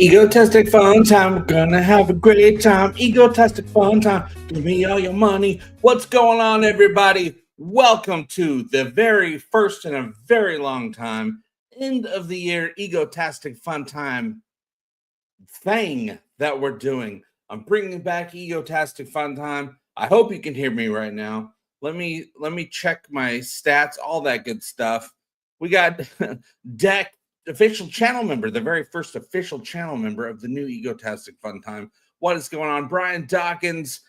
Egotastic fun time. We're gonna have a great time. Egotastic fun time. Give me all your money. What's going on, everybody? Welcome to the very first in a very long time end of the year Egotastic fun time thing that we're doing. I'm bringing back Egotastic fun time. I hope you can hear me right now. Let me check my stats, all that good stuff. We got Deck, official channel member, the very first official channel member of the new Egotastic Fun Time. What is going on? Brian Dawkins,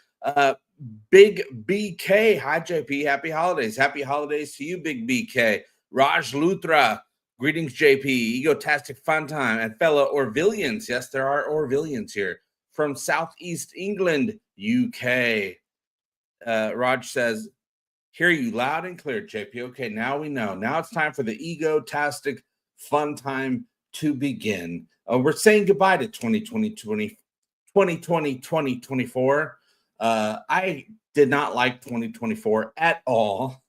Big BK. Hi, JP. Happy holidays. Happy holidays to you, Big BK. Raj Luthra. Greetings, JP. Egotastic Fun Time. And fellow Orvillians. Yes, there are Orvillians here from Southeast England, UK. Raj says, hear you loud and clear, JP. Okay, now we know. Now it's time for the Egotastic Fun Time to begin. We're saying goodbye to 2024. I did not like 2024 at all.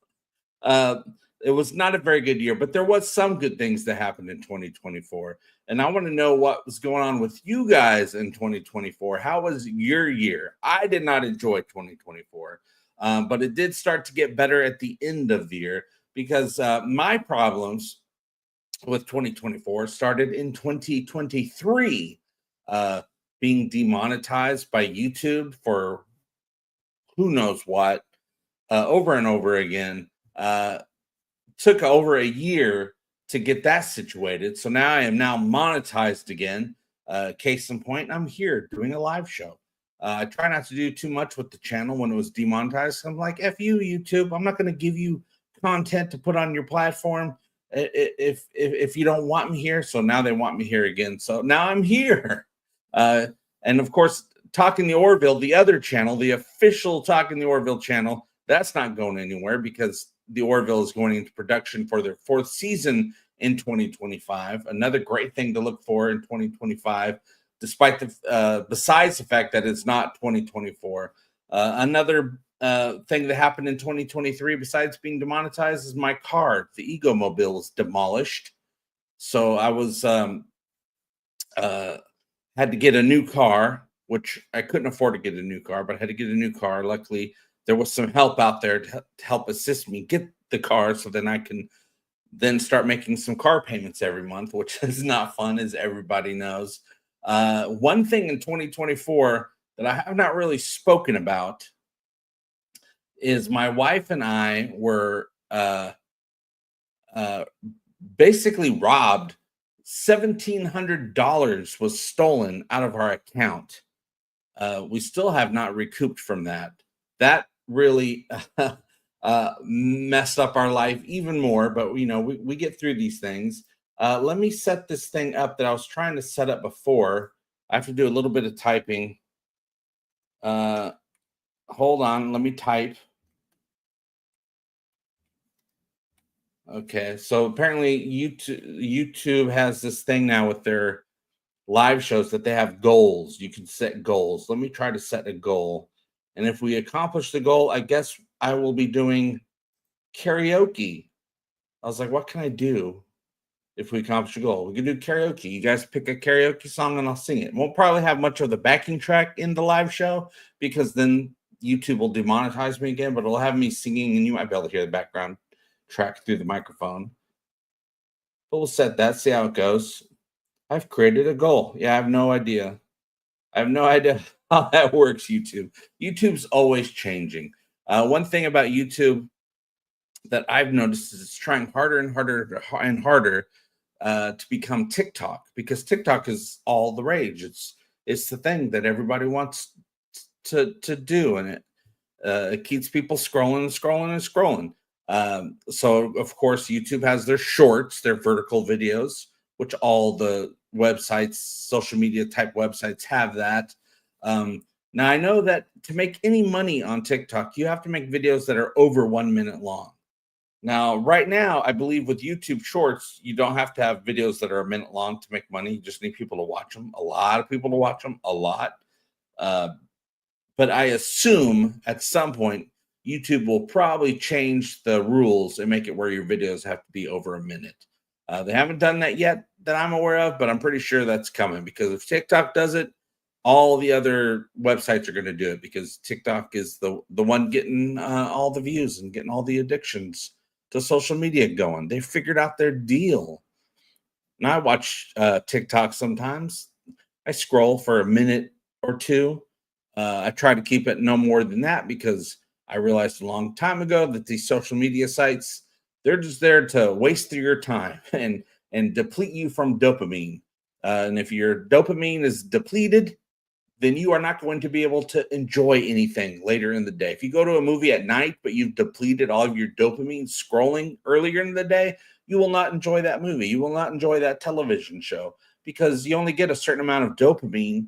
It was not a very good year, but there was some good things that happened in 2024. And I want to know what was going on with you guys in 2024. How was your year? I did not enjoy 2024. But it did start to get better at the end of the year because my problems with 2024 started in 2023, being demonetized by YouTube for who knows what, over and over again. Took over a year to get that situated. So now I am now monetized again. Case in point, I'm here doing a live show. I try not to do too much with the channel when it was demonetized. I'm like, F you, YouTube. I'm not going to give you content to put on your platform if you don't want me here. So now they want me here again. So now I'm here. And of course, Talking the Orville, the other channel, the official Talking the Orville channel, that's not going anywhere because the Orville is going into production for their 4th season in 2025. Another great thing to look for in 2025. Despite the besides the fact that it's not 2024. Another thing that happened in 2023 besides being demonetized is my car. The Ego Mobile was demolished. So I was had to get a new car, which I couldn't afford to get a new car, but I had to get a new car. Luckily, there was some help out there to help assist me get the car so then I can then start making some car payments every month, which is not fun, as everybody knows. One thing in 2024 that I have not really spoken about is my wife and I were basically robbed. $1,700 was stolen out of our account. We still have not recouped from that. That really messed up our life even more, but you know, we get through these things. Let me set this thing up that I was trying to set up before. I have to do a little bit of typing. Hold on, let me type. Okay, so apparently YouTube has this thing now with their live shows that they have goals. You can set goals. Let me try to set a goal. And if we accomplish the goal, I guess I will be doing karaoke. I was like, what can I do if we accomplish a goal? We can do karaoke. You guys pick a karaoke song and I'll sing it. Won't probably have much of the backing track in the live show because then YouTube will demonetize me again, but it'll have me singing and you might be able to hear the background track through the microphone. But we'll set that, see how it goes. I've created a goal. Yeah, I have no idea. I have no idea how that works, YouTube. YouTube's always changing. One thing about YouTube that I've noticed is it's trying harder and harder and harder to become TikTok because TikTok is all the rage. It's the thing that everybody wants to do, and it keeps people scrolling and scrolling and scrolling. So of course YouTube has their shorts, their vertical videos, which all the websites, social media type websites have that. Now I know that to make any money on TikTok, you have to make videos that are over 1 minute long. Now, right now, I believe with YouTube Shorts, you don't have to have videos that are a minute long to make money. You just need people to watch them, a lot of people to watch them, a lot. But I assume at some point, YouTube will probably change the rules and make it where your videos have to be over a minute. They haven't done that yet. that I'm aware of, but I'm pretty sure that's coming, because if TikTok does it, all the other websites are going to do it, because TikTok is the one getting all the views and getting all the addictions to social media going. They figured out their deal. And I watch TikTok sometimes. I scroll for a minute or two. I try to keep it no more than that, because I realized a long time ago that these social media sites, they're just there to waste your time and deplete you from dopamine. And if your dopamine is depleted, then you are not going to be able to enjoy anything later in the day. If you go to a movie at night, but you've depleted all of your dopamine scrolling earlier in the day, you will not enjoy that movie. You will not enjoy that television show, because you only get a certain amount of dopamine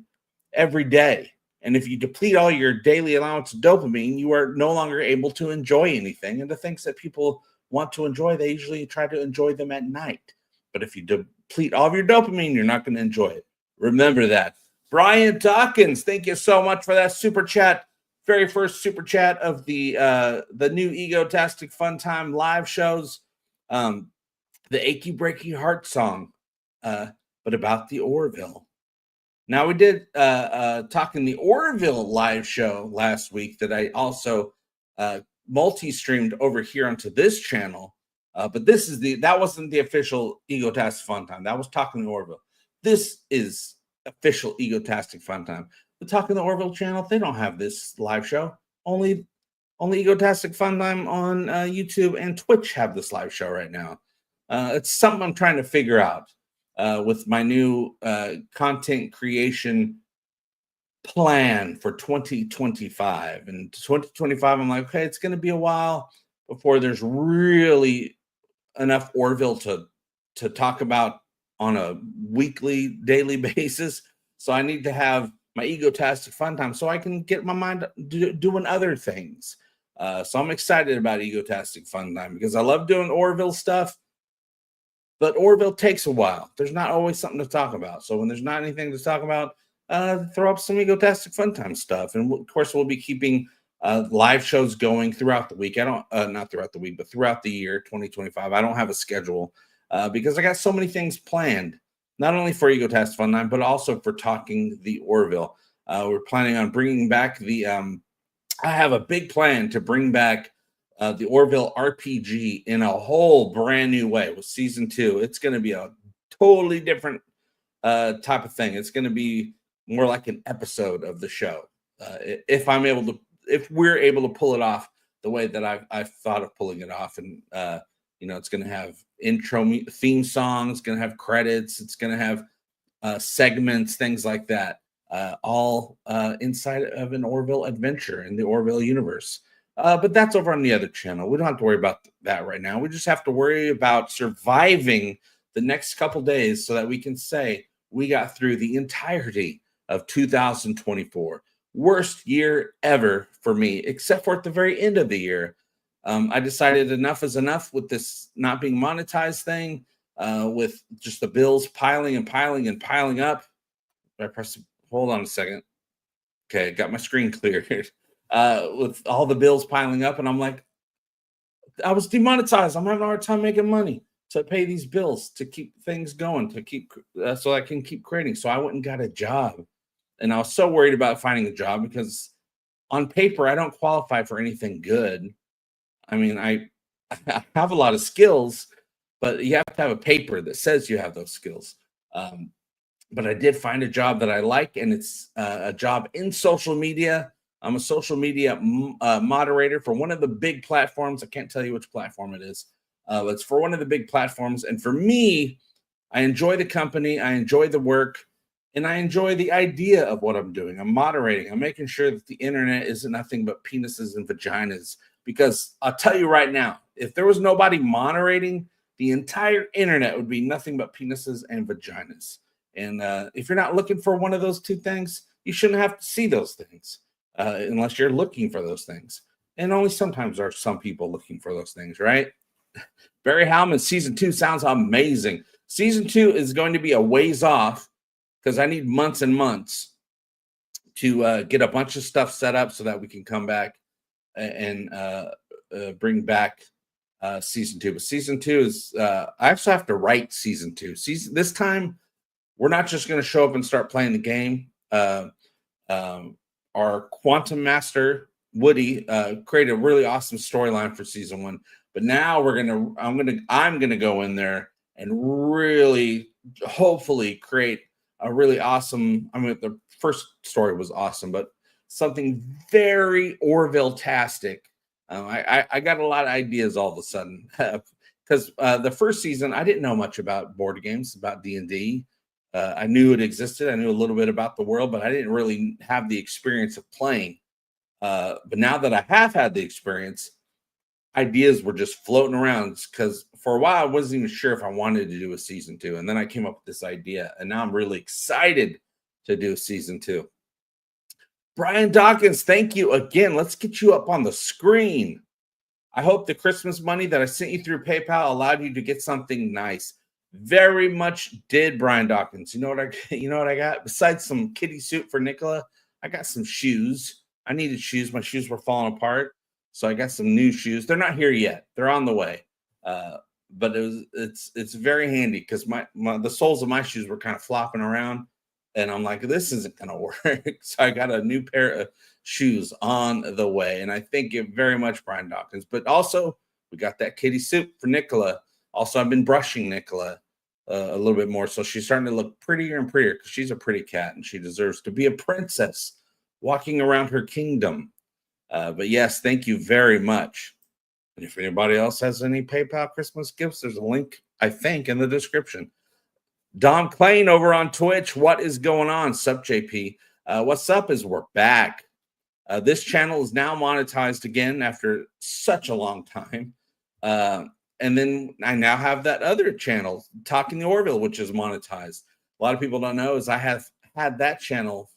every day. And if you deplete all your daily allowance of dopamine, you are no longer able to enjoy anything. And the things that people want to enjoy, they usually try to enjoy them at night. But if you deplete all of your dopamine, you're not going to enjoy it. Remember that. Brian Dawkins, thank you so much for that super chat. Very first super chat of the new Egotastic FunTime live shows. The Achy Breaky Heart song, but about the Orville. Now, we did talk in the Orville live show last week that I also multi-streamed over here onto this channel. But that wasn't the official Egotastic FunTime. That was Talking the Orville. This is official Egotastic FunTime. The Talking the Orville channel, they don't have this live show. Only Egotastic FunTime on YouTube and Twitch have this live show right now. It's something I'm trying to figure out with my new content creation plan for 2025. And 2025, I'm like, okay, it's going to be a while before there's really enough Orville to talk about on a weekly, daily basis. So I need to have my Egotastic FunTime so I can get my mind doing other things. So I'm excited about Egotastic FunTime because I love doing Orville stuff. But Orville takes a while. There's not always something to talk about. So when there's not anything to talk about, throw up some Egotastic FunTime stuff. And of course, we'll be keeping live shows going throughout the week. Not throughout the week, but throughout the year 2025. I don't have a schedule because I got so many things planned, not only for Egotastic FunTime, but also for Talking the Orville. We're planning on bringing back I have a big plan to bring back the Orville RPG in a whole brand new way with season 2. It's going to be a totally different type of thing. It's going to be more like an episode of the show. If we're able to pull it off the way that I've thought of pulling it off, and it's going to have intro theme songs, going to have credits, it's going to have segments, things like that, all inside of an Orville adventure in the Orville universe. But that's over on the other channel. We don't have to worry about that right now. We just have to worry about surviving the next couple days so that we can say we got through the entirety of 2024. Worst year ever for me, except for at the very end of the year. I decided enough is enough with this not being monetized thing, with just the bills piling and piling and piling up. Hold on a second. Okay, got my screen cleared. With all the bills piling up, and I'm like, I was demonetized. I'm having a hard time making money to pay these bills, to keep things going, to keep so I can keep creating. So I went and got a job, and I was so worried about finding a job because on paper I don't qualify for anything good. I mean, I have a lot of skills, but you have to have a paper that says you have those skills. But I did find a job that I like, and it's a job in social media. I'm a social media moderator for one of the big platforms. I can't tell you which platform it is, but it's for one of the big platforms. And for me, I enjoy the company, I enjoy the work, and I enjoy the idea of what I'm doing. I'm moderating. I'm making sure that the internet isn't nothing but penises and vaginas. Because I'll tell you right now, if there was nobody moderating, the entire internet would be nothing but penises and vaginas. And if you're not looking for one of those two things, you shouldn't have to see those things. Unless you're looking for those things. And only sometimes are some people looking for those things, right? Barry Howman, season 2 sounds amazing. Season 2 is going to be a ways off because I need months and months to get a bunch of stuff set up so that we can come back and bring back season 2. But season 2 is I actually have to write season 2. Season this time we're not just going to show up and start playing the game. Um, our quantum master Woody created a really awesome storyline for season 1, but now I'm gonna go in there and really hopefully create a really awesome. I mean, the first story was awesome, but something very Orville-tastic. I got a lot of ideas all of a sudden because the first season I didn't know much about board games, about D&D. I knew it existed. I knew a little bit about the world, but I didn't really have the experience of playing. But now that I have had the experience, ideas were just floating around because for a while I wasn't even sure if I wanted to do a season 2. And then I came up with this idea, and now I'm really excited to do season 2. Brian Dawkins, thank you again. Let's get you up on the screen. I hope the Christmas money that I sent you through PayPal allowed you to get something nice. Very much did, Brian Dawkins. You know what I got? Besides some kitty soup for Nicola, I got some shoes. I needed shoes. My shoes were falling apart. So I got some new shoes. They're not here yet. They're on the way. But it's very handy because the soles of my shoes were kind of flopping around. And I'm like, this isn't going to work. So I got a new pair of shoes on the way. And I thank you very much, Brian Dawkins. But also, we got that kitty soup for Nicola. Also, I've been brushing Nicola a little bit more. So she's starting to look prettier and prettier because she's a pretty cat and she deserves to be a princess walking around her kingdom. But yes, thank you very much. And if anybody else has any PayPal Christmas gifts, there's a link, I think, in the description. Dom Klein over on Twitch. What is going on? Sup, JP? What's up is we're back. This channel is now monetized again after such a long time. And then I now have that other channel, Talking the Orville, which is monetized. A lot of people don't know is I have had that channel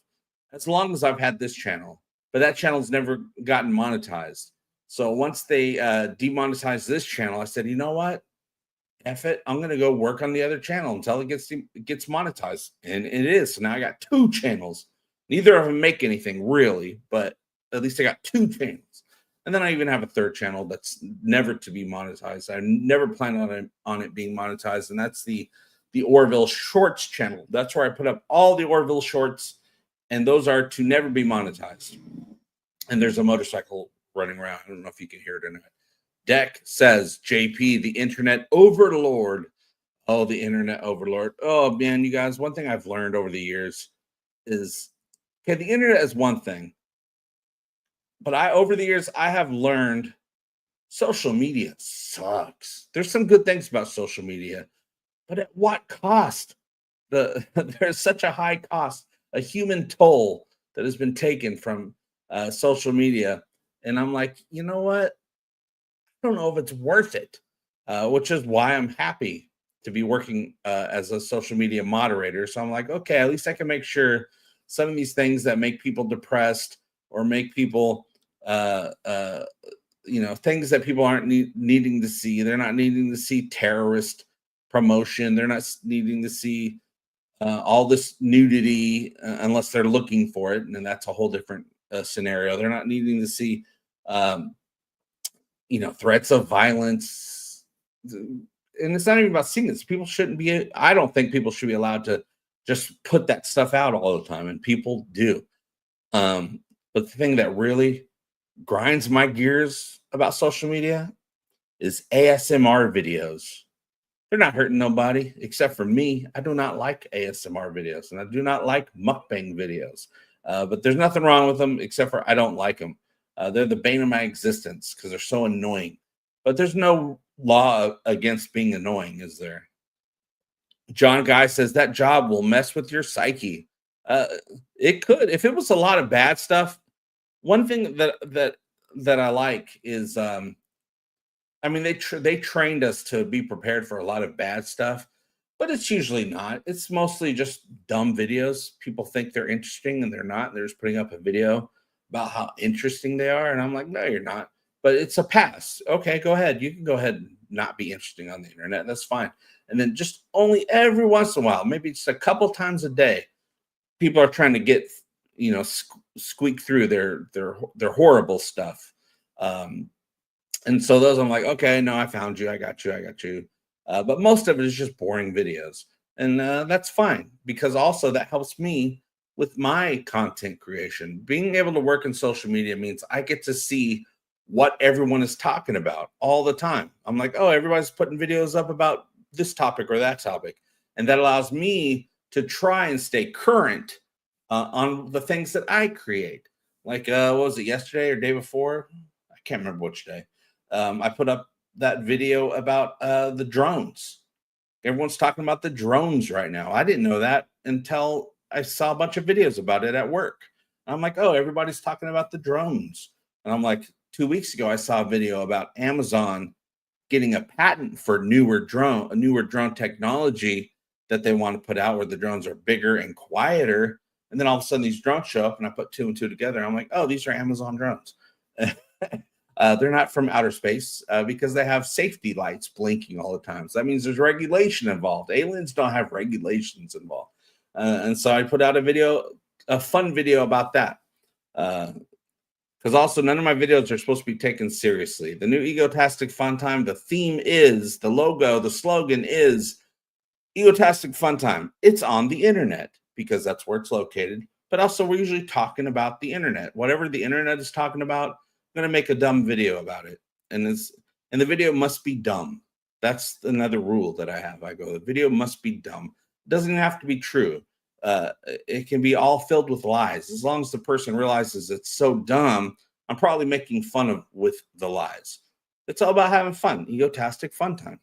as long as I've had this channel, but that channel's never gotten monetized. So once they demonetized this channel, I said, you know what? F it. I'm going to go work on the other channel until it gets monetized. And it is. So now I got 2 channels. Neither of them make anything really, but at least I got 2 channels. And then I even have a 3rd channel that's never to be monetized. I never plan on it being monetized. And that's the Orville Shorts channel. That's where I put up all the Orville shorts. And those are to never be monetized. And there's a motorcycle running around. I don't know if you can hear it or not. Deck says, JP, the internet overlord. Oh, the internet overlord. Oh, man, you guys, one thing I've learned over the years is, okay, the internet is one thing. But over the years, I have learned social media sucks. There's some good things about social media, but at what cost? There's such a high cost, a human toll that has been taken from social media. And I'm like, you know what? I don't know if it's worth it, which is why I'm happy to be working as a social media moderator. So I'm like, okay, at least I can make sure some of these things that make people depressed or make people, things that people aren't needing to see. They're not needing to see terrorist promotion. They're not needing to see all this nudity unless they're looking for it. And that's a whole different scenario. They're not needing to see threats of violence. And it's not even about seeing this. People shouldn't be, I don't think people should be allowed to just put that stuff out all the time. And people do. But the thing that really grinds my gears about social media is ASMR videos. They're not hurting nobody except for me. I do not like ASMR videos and I do not like mukbang videos. But there's nothing wrong with them except for I don't like them. They're the bane of my existence because they're so annoying. But there's no law against being annoying, is there? John Guy says that job will mess with your psyche. It could. If it was a lot of bad stuff, one thing that I like is, they trained us to be prepared for a lot of bad stuff, but it's usually not. It's mostly just dumb videos. People think they're interesting and they're not. They're just putting up a video about how interesting they are. And I'm like, no, you're not. But it's a pass. Okay, go ahead. You can go ahead and not be interesting on the internet. That's fine. And then just only every once in a while, maybe just a couple times a day, people are trying to get, squeak through their horrible stuff. And so those I'm like, okay, no, I found you, I got you, I got you. But most of it is just boring videos, and that's fine because also that helps me with my content creation. Being able to work in social media means I get to see what everyone is talking about all the time. I'm like, oh, everybody's putting videos up about this topic or that topic, and that allows me to try and stay current on the things that I create. Like, what was it, yesterday or day before? I can't remember which day. I put up that video about the drones. Everyone's talking about the drones right now. I didn't know that until I saw a bunch of videos about it at work. I'm like, oh, everybody's talking about the drones. And I'm like, 2 weeks ago, I saw a video about Amazon getting a patent for a newer drone technology that they want to put out where the drones are bigger and quieter. And then all of a sudden these drones show up and I put two and two together. I'm like, oh, these are Amazon drones. They're not from outer space because they have safety lights blinking all the time. So that means there's regulation involved. Aliens don't have regulations involved. And so I put out a fun video about that. Because also none of my videos are supposed to be taken seriously. The new Egotastic FunTime, the theme is, the logo, the slogan is Egotastic FunTime. It's on the internet because that's where it's located. But also we're usually talking about the internet. Whatever the internet is talking about, I'm going to make a dumb video about it. And the video must be dumb. That's another rule that I have. I go, the video must be dumb. It doesn't have to be true. It can be all filled with lies. As long as the person realizes it's so dumb, I'm probably making fun of with the lies. It's all about having fun. Egotastic FunTime.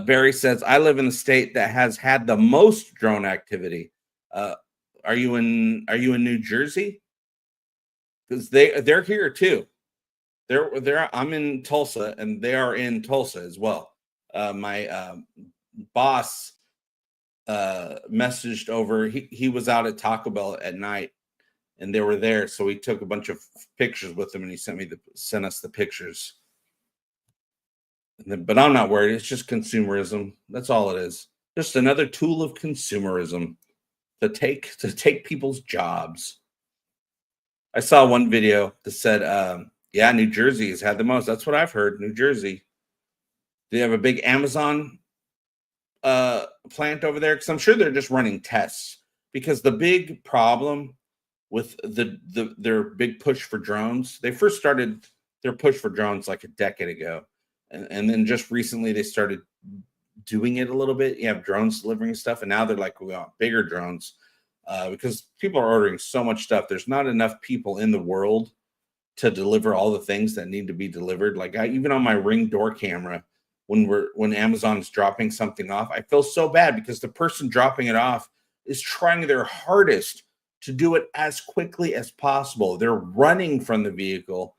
Barry says, I live in the state that has had the most drone activity. Are you in New Jersey? Because they're here too. I'm in Tulsa and they are in Tulsa as well. My boss messaged over, he was out at Taco Bell at night and they were there, so he took a bunch of pictures with him and he sent us the pictures. But I'm not worried. It's just consumerism. That's all it is. Just another tool of consumerism to take people's jobs. I saw one video that said, yeah, New Jersey has had the most. That's what I've heard. New Jersey. Do they have a big Amazon plant over there? Because I'm sure they're just running tests. Because the big problem with their big push for drones, they first started their push for drones like a decade ago. And then just recently they started doing it a little bit. You have drones delivering stuff, and now they're like, we want bigger drones because people are ordering so much stuff. There's not enough people in the world to deliver all the things that need to be delivered. Like even on my Ring door camera, when Amazon's dropping something off, I feel so bad because the person dropping it off is trying their hardest to do it as quickly as possible. They're running from the vehicle,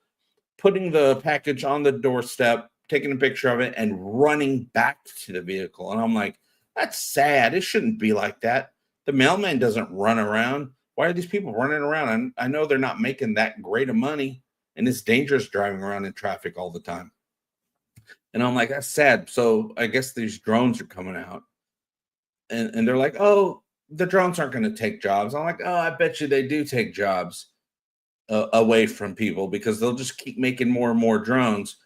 putting the package on the doorstep, taking a picture of it, and running back to the vehicle. And I'm like, that's sad. It shouldn't be like that. The mailman doesn't run around. Why are these people running around? I know they're not making that great of money, and it's dangerous driving around in traffic all the time. And I'm like, that's sad. So I guess these drones are coming out. And they're like, oh, the drones aren't going to take jobs. I'm like, oh, I bet you they do take jobs away from people because they'll just keep making more and more drones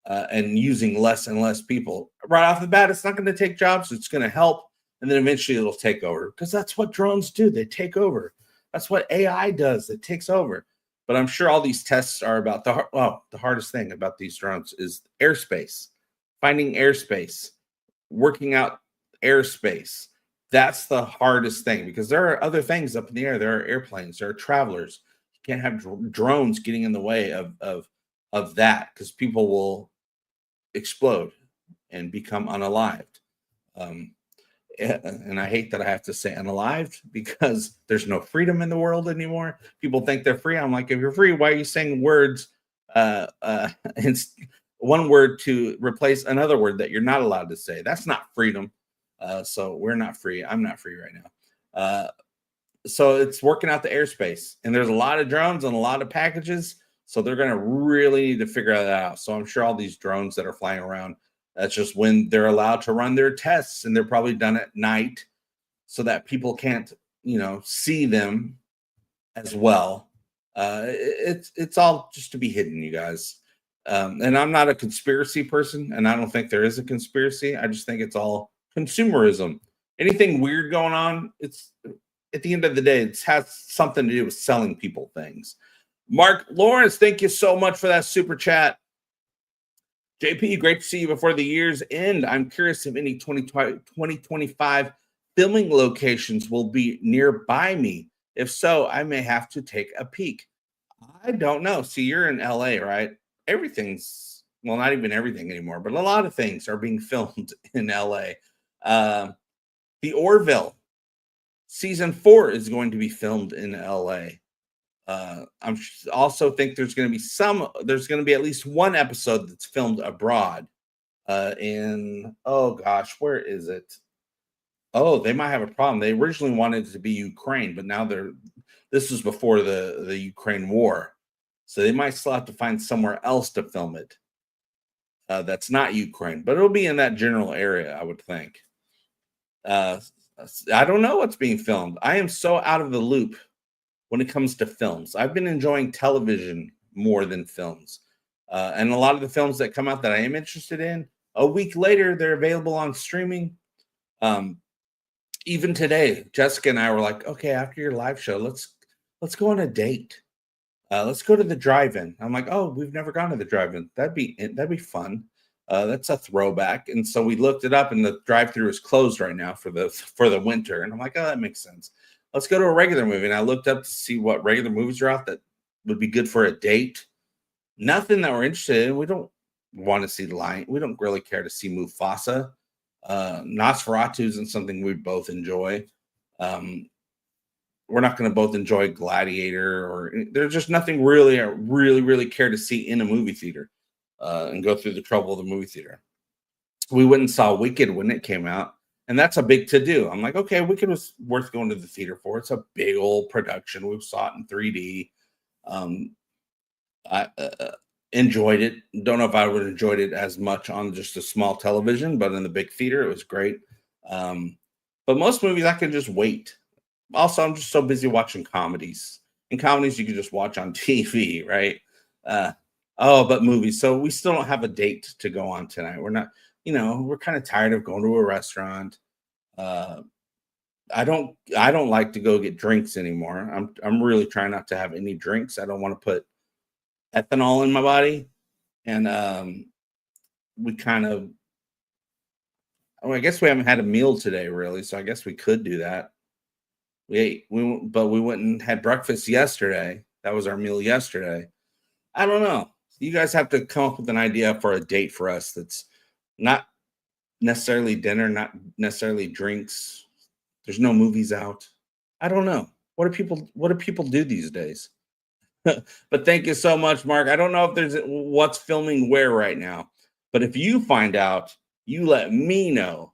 and using less and less people. Right off the bat, it's not going to take jobs. It's going to help. And then eventually it'll take over because that's what drones do. They take over. That's what AI does. It takes over. But I'm sure all these tests are about the hardest thing about these drones is airspace, finding airspace, working out airspace. That's the hardest thing because there are other things up in the air. There are airplanes, there are travelers. You can't have drones getting in the way of that because people will explode and become unalived. And I hate that I have to say unalived because there's no freedom in the world anymore. People think they're free. I'm like, if you're free, why are you saying words? It's one word to replace another word that you're not allowed to say. That's not freedom. So we're not free. I'm not free right now. So it's working out the airspace, and there's a lot of drones and a lot of packages. So they're going to really need to figure that out. So I'm sure all these drones that are flying around, that's just when they're allowed to run their tests, and they're probably done at night so that people can't, see them as well. It's all just to be hidden, you guys. And I'm not a conspiracy person, and I don't think there is a conspiracy. I just think it's all consumerism. Anything weird going on, it's at the end of the day, it has something to do with selling people things. Mark Lawrence, thank you so much for that super chat. JP, great to see you before the year's end. I'm curious if any 2025 filming locations will be nearby me. If so, I may have to take a peek. I don't know. See, you're in LA, right? Everything's, well, not even everything anymore, but a lot of things are being filmed in LA. The Orville season 4 is going to be filmed in LA. I'm also think there's going to be at least one episode that's filmed abroad. Oh gosh, where is it? Oh, they might have a problem. They originally wanted it to be Ukraine, but now this was before the Ukraine war. So they might still have to find somewhere else to film it. That's not Ukraine, but it'll be in that general area, I would think. I don't know what's being filmed. I am so out of the loop when it comes to films. I've been enjoying television more than films. And a lot of the films that come out that I am interested in, a week later, they're available on streaming. Even today, Jessica and I were like, okay, after your live show, let's go on a date. Let's go to the drive-in. I'm like, oh, we've never gone to the drive-in. That'd be fun. That's a throwback. And so we looked it up, and the drive-through is closed right now for the winter. And I'm like, oh, that makes sense. Let's go to a regular movie. And I looked up to see what regular movies are out that would be good for a date. Nothing that we're interested in. We don't want to see The Lion. We don't really care to see Mufasa. Nosferatu isn't something we both enjoy. We're not going to both enjoy Gladiator, or there's just nothing really I really care to see in a movie theater and go through the trouble of the movie theater. We went and saw Wicked when it came out, and that's a big to-do. I'm like, okay, Wicked was worth going to the theater for. It's a big old production. We saw it in 3D. I enjoyed it. Don't know if I would have enjoyed it as much on just a small television, but in the big theater, it was great. But most movies I can just wait. Also, I'm just so busy watching comedies. And comedies you can just watch on TV, right? But movies. So we still don't have a date to go on tonight. We're not, we're kind of tired of going to a restaurant. I don't like to go get drinks anymore. I'm really trying not to have any drinks. I don't want to put ethanol in my body. And we kind of, I guess we haven't had a meal today, really. So I guess we could do that. But we went and had breakfast yesterday. That was our meal yesterday. I don't know. You guys have to come up with an idea for a date for us that's not necessarily dinner, not necessarily drinks. There's no movies out. I don't know. What do people do these days? But thank you so much, Mark. I don't know if there's what's filming where right now, but if you find out, you let me know,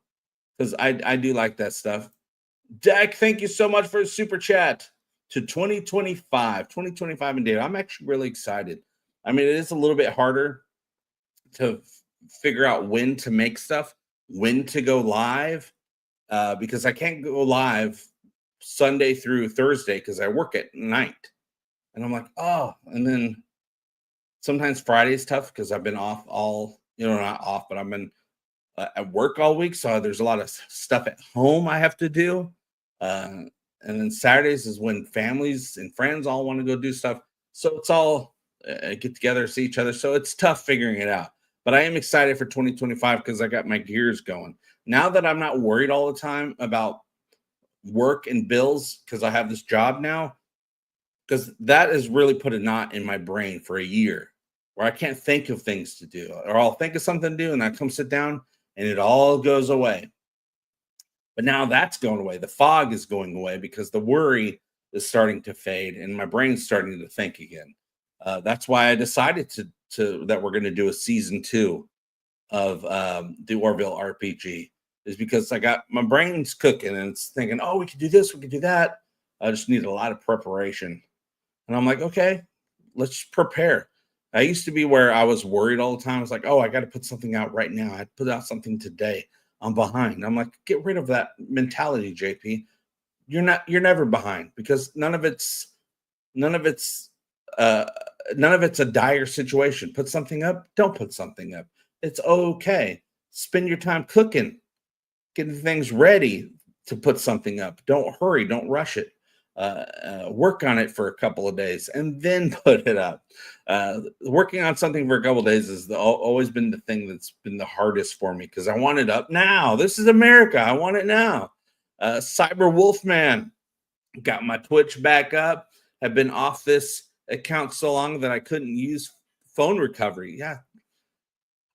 because I do like that stuff. Jack, thank you so much for the super chat to 2025 and data. I'm actually really excited. I mean, it is a little bit harder to figure out when to make stuff, when to go live, because I can't go live Sunday through Thursday because I work at night. And I'm like, oh, and then sometimes Friday is tough because I've been off not off, but I've been at work all week. So there's a lot of stuff at home I have to do. And then Saturdays is when families and friends all want to go do stuff. So it's all get together, see each other. So it's tough figuring it out. But I am excited for 2025 because I got my gears going. Now that I'm not worried all the time about work and bills because I have this job now, because that has really put a knot in my brain for a year where I can't think of things to do, or I'll think of something to do and I come sit down and it all goes away. But now that's going away. The fog is going away because the worry is starting to fade and my brain's starting to think again. That's why I decided that we're going to do a season 2 of the Orville RPG, is because I got my brain's cooking and it's thinking, oh, we could do this, we could do that. I just need a lot of preparation. And I'm like, okay, let's prepare. I used to be where I was worried all the time. I was like, oh, I got to put something out right now. I put out something today. I'm behind. I'm like, get rid of that mentality, JP. You're never behind, because none of it's none of it's a dire situation. Put something up, don't put something up. It's okay. Spend your time cooking, getting things ready to put something up. Don't hurry, don't rush it. Work on it for a couple of days and then put it up. Working on something for a couple of days has always been the thing that's been the hardest for me because I want it up now. This is America. I want it now. Cyber Wolfman, got my Twitch back up. Have been off this account so long that I couldn't use phone recovery. Yeah,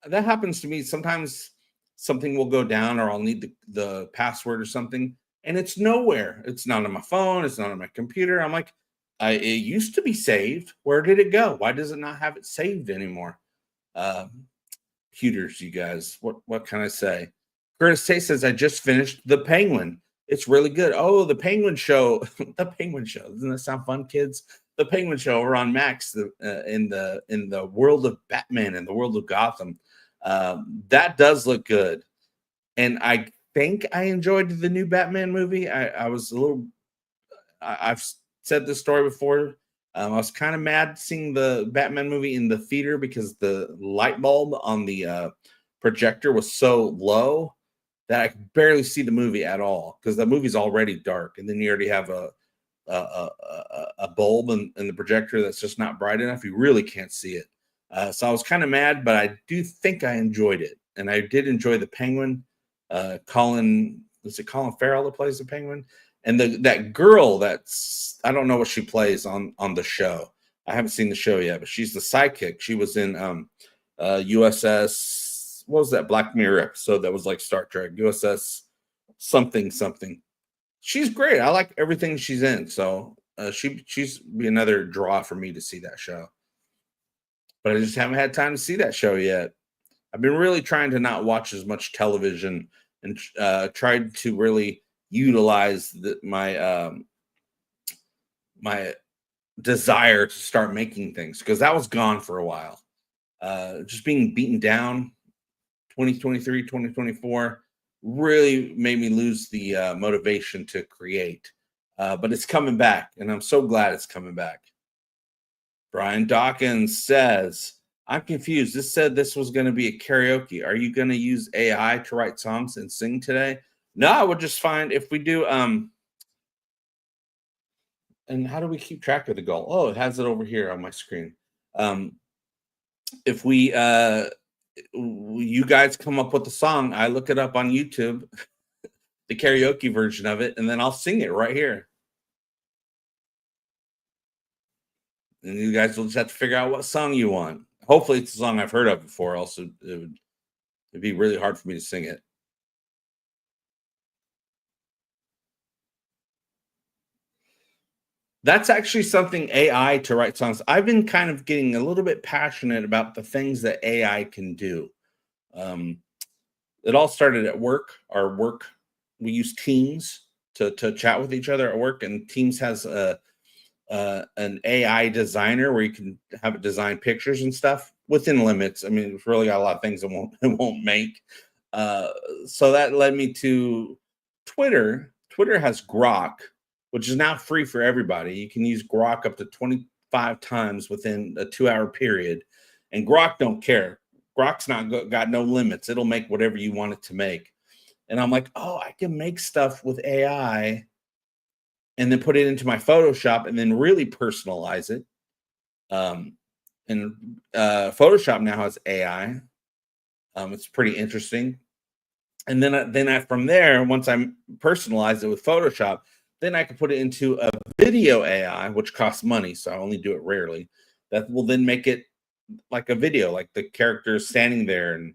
that happens to me. Sometimes something will go down or I'll need the password or something, and it's nowhere. It's not on my phone. It's not on my computer. I'm like, it used to be saved. Where did it go? Why does it not have it saved anymore? Computers, you guys. What can I say? Curtis Tay says, I just finished The Penguin. It's really good. Oh, The Penguin Show. The Penguin Show. Doesn't that sound fun, kids? The Penguin Show over on Max, in the world of Batman and the world of Gotham. That does look good. And I think I enjoyed the new Batman movie. I was a little, I've said this story before. I was kind of mad seeing the Batman movie in the theater because the light bulb on the projector was so low that I could barely see the movie at all because the movie's already dark, and then you already have a bulb in the projector that's just not bright enough. You really can't see it. So I was kind of mad, but I do think I enjoyed it, and I did enjoy the Penguin. Colin Farrell that plays the Penguin, and that girl that's, I don't know what she plays on the show. I haven't seen the show yet, but she's the sidekick. She was in USS, what was that Black Mirror episode that was like Star Trek, USS something. She's great. I like everything she's in. So she's be another draw for me to see that show. But I just haven't had time to see that show yet. I've been really trying to not watch as much television and tried to really utilize my desire to start making things, because that was gone for a while. Just being beaten down 2023, 2024 really made me lose the motivation to create. But it's coming back, and I'm so glad it's coming back. Brian Dawkins says, I'm confused. This said this was going to be a karaoke. Are you going to use AI to write songs and sing today? No, I would just find if we do, and how do we keep track of the goal? Oh, it has it over here on my screen. If we, you guys come up with the song, I look it up on YouTube, the karaoke version of it, and then I'll sing it right here. And you guys will just have to figure out what song you want. Hopefully it's a song I've heard of before. Also, it'd be really hard for me to sing it. That's actually something, AI to write songs. I've been kind of getting a little bit passionate about the things that AI can do. It all started at work. Our work, we use Teams to chat with each other at work, and Teams has an AI designer where you can have it design pictures and stuff within limits. I mean, it's really got a lot of things it won't make. So that led me to Twitter. Twitter has Grok, which is now free for everybody. You can use Grok up to 25 times within a 2-hour period, and Grok don't care. Grok's got no limits. It'll make whatever you want it to make. And I'm like, oh, I can make stuff with AI and then put it into my Photoshop and then really personalize it. And Photoshop now has AI. It's pretty interesting. And then from there, once I personalize it with Photoshop, then I can put it into a video AI, which costs money, so I only do it rarely. That will then make it like a video, like the character is standing there, and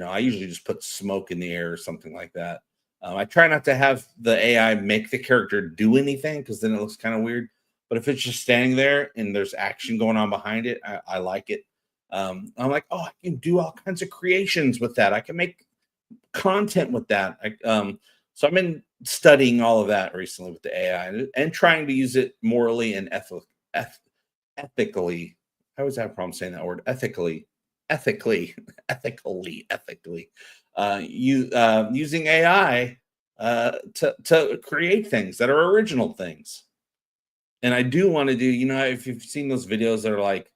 I usually just put smoke in the air or something like that. I try not to have the AI make the character do anything, because then it looks kind of weird. But if it's just standing there and there's action going on behind it, I like it. I'm like, oh, I can do all kinds of creations with that. I can make content with that. So I've been studying all of that recently with the AI and trying to use it morally and ethically. I always have a problem saying that word. Ethically. Using AI to create things that are original things. And I do want to do, if you've seen those videos that are like,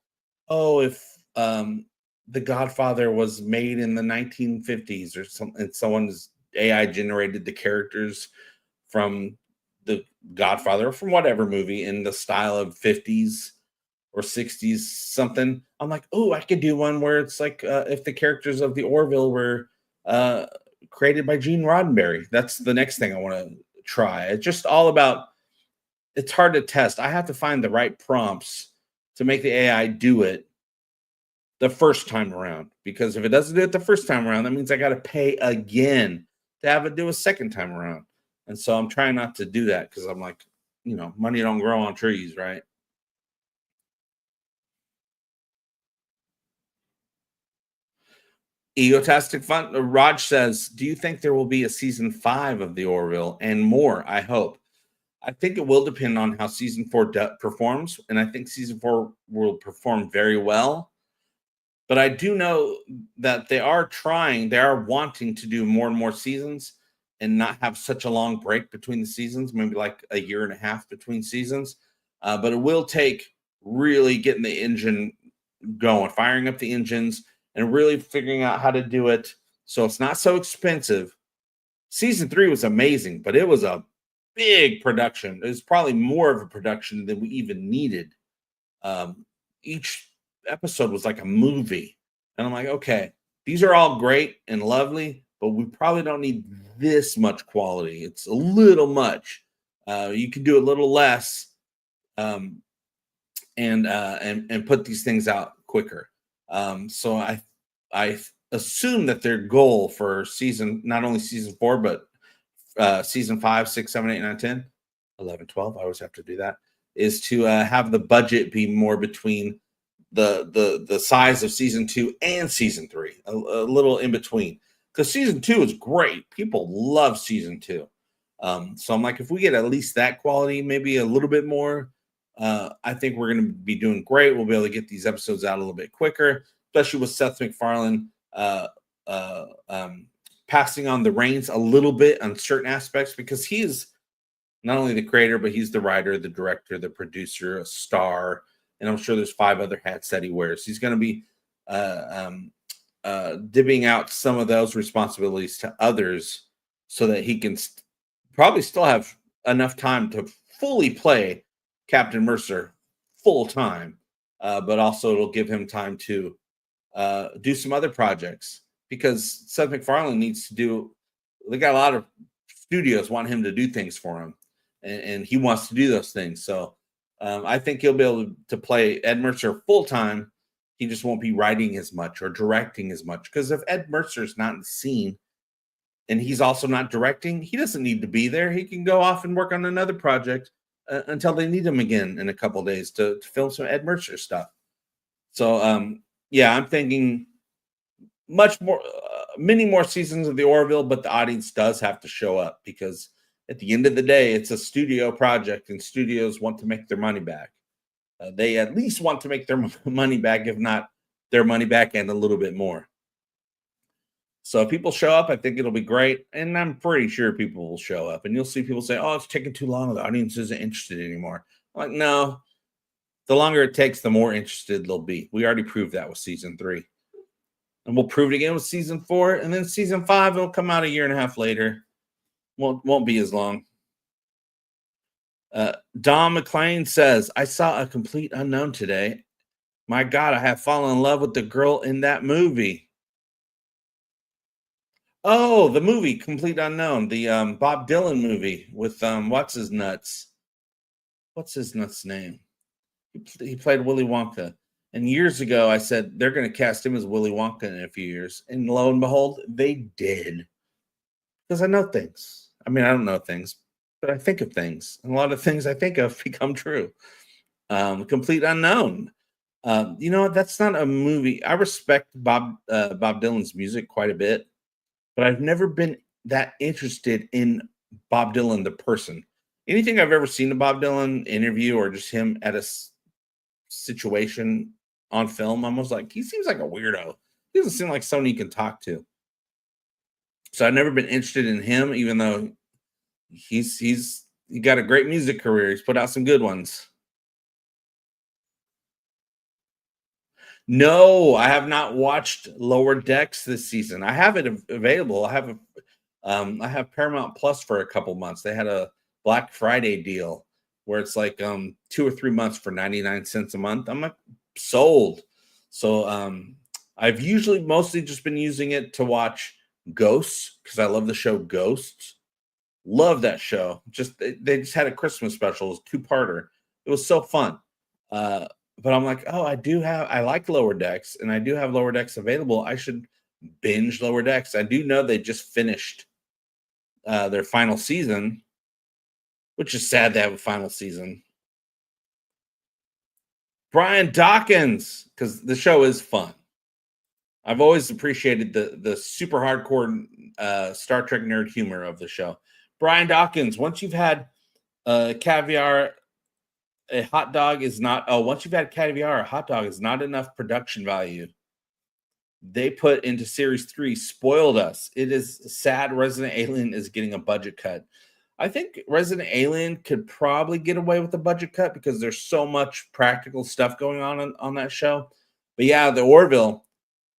oh, if The Godfather was made in the 1950s or something, and someone's AI generated the characters from The Godfather or from whatever movie in the style of 50s or 60s something. I'm like, oh, I could do one where it's like if the characters of the Orville were uh, created by Gene Roddenberry. That's the next thing I want to try. It's just all about, it's hard to test. I have to find the right prompts to make the AI do it the first time around. Because if it doesn't do it the first time around, that means I got to pay again to have it do a second time around. And so I'm trying not to do that because I'm like, money don't grow on trees, right? Egotastic Fun. Raj says, "Do you think there will be a season 5 of the Orville and more? I hope. I think it will depend on how season 4 performs, and I think season 4 will perform very well. But I do know that they are wanting to do more and more seasons and not have such a long break between the seasons, maybe like a year and a half between seasons. But it will take really getting the engine going, firing up the engines, and really figuring out how to do it so it's not so expensive. Season 3 was amazing, but it was a big production. It was probably more of a production than we even needed. Each episode was like a movie. And I'm like, okay, these are all great and lovely, but we probably don't need this much quality. It's a little much. You can do a little less, um, and put these things out quicker. So I assume that their goal for not only season 4, but season 5, 6, 7, 8, 9, 10, 11, 12. I always have to do that. Is to have the budget be more between the size of season 2 and season 3, a little in between. Because season 2 is great. People love season 2. So I'm like, if we get at least that quality, maybe a little bit more, I think we're going to be doing great. We'll be able to get these episodes out a little bit quicker, especially with Seth MacFarlane passing on the reins a little bit on certain aspects, because he is not only the creator, but he's the writer, the director, the producer, a star, and I'm sure there's 5 other hats that he wears. He's going to be divvying out some of those responsibilities to others so that he can probably still have enough time to fully play Captain Mercer full time, but also it'll give him time to do some other projects, because Seth MacFarlane needs to do. They got a lot of studios want him to do things for him, and he wants to do those things. So I think he'll be able to play Ed Mercer full time. He just won't be writing as much or directing as much, because if Ed Mercer's not in the scene and he's also not directing, he doesn't need to be there. He can go off and work on another project until they need him again in a couple days to film some Ed Mercer stuff. So yeah, I'm thinking much more, many more seasons of the Orville, but the audience does have to show up, because at the end of the day, it's a studio project and studios want to make their money back. They at least want to make their money back, if not their money back and a little bit more. So if people show up, I think it'll be great. And I'm pretty sure people will show up. And you'll see people say, oh, it's taking too long. The audience isn't interested anymore. I'm like, no, the longer it takes, the more interested they'll be. We already proved that with season 3. And we'll prove it again with season 4. And then season 5 will come out a year and a half later. Won't be as long. Don McClain says, I saw A Complete Unknown today. My God, I have fallen in love with the girl in that movie. Oh, the movie Complete Unknown, the Bob Dylan movie with what's his nuts name? He played Willy Wonka. And years ago, I said they're going to cast him as Willy Wonka in a few years. And lo and behold, they did. Because I know things. I mean, I don't know things, but I think of things. And a lot of things I think of become true. Complete Unknown. That's not a movie. I respect Bob Dylan's music quite a bit, but I've never been that interested in Bob Dylan, the person. Anything I've ever seen a Bob Dylan interview or just him at a situation on film, I'm almost like, he seems like a weirdo. He doesn't seem like someone you can talk to. So I've never been interested in him, even though he got a great music career. He's put out some good ones. No, I have not watched Lower Decks this season. I have it available. I have Paramount Plus for a couple months. They had a Black Friday deal where it's like 2 or 3 months for 99 cents a month. I'm like sold. So I've usually mostly just been using it to watch Ghosts because I love the show Ghosts. Love that show. Just they just had a Christmas special. It was two-parter. It was so fun. Uh, but I'm like, oh, I like Lower Decks, and I do have Lower Decks available. I should binge Lower Decks. I do know they just finished their final season, which is sad they have a final season. Brian Dawkins, because the show is fun. I've always appreciated the super hardcore Star Trek nerd humor of the show. Brian Dawkins, once you've had caviar, a hot dog is not. Oh, once you've had caviar, a hot dog is not enough production value. They put into series 3, spoiled us. It is sad Resident Alien is getting a budget cut. I think Resident Alien could probably get away with a budget cut because there's so much practical stuff going on that show. But yeah, the Orville,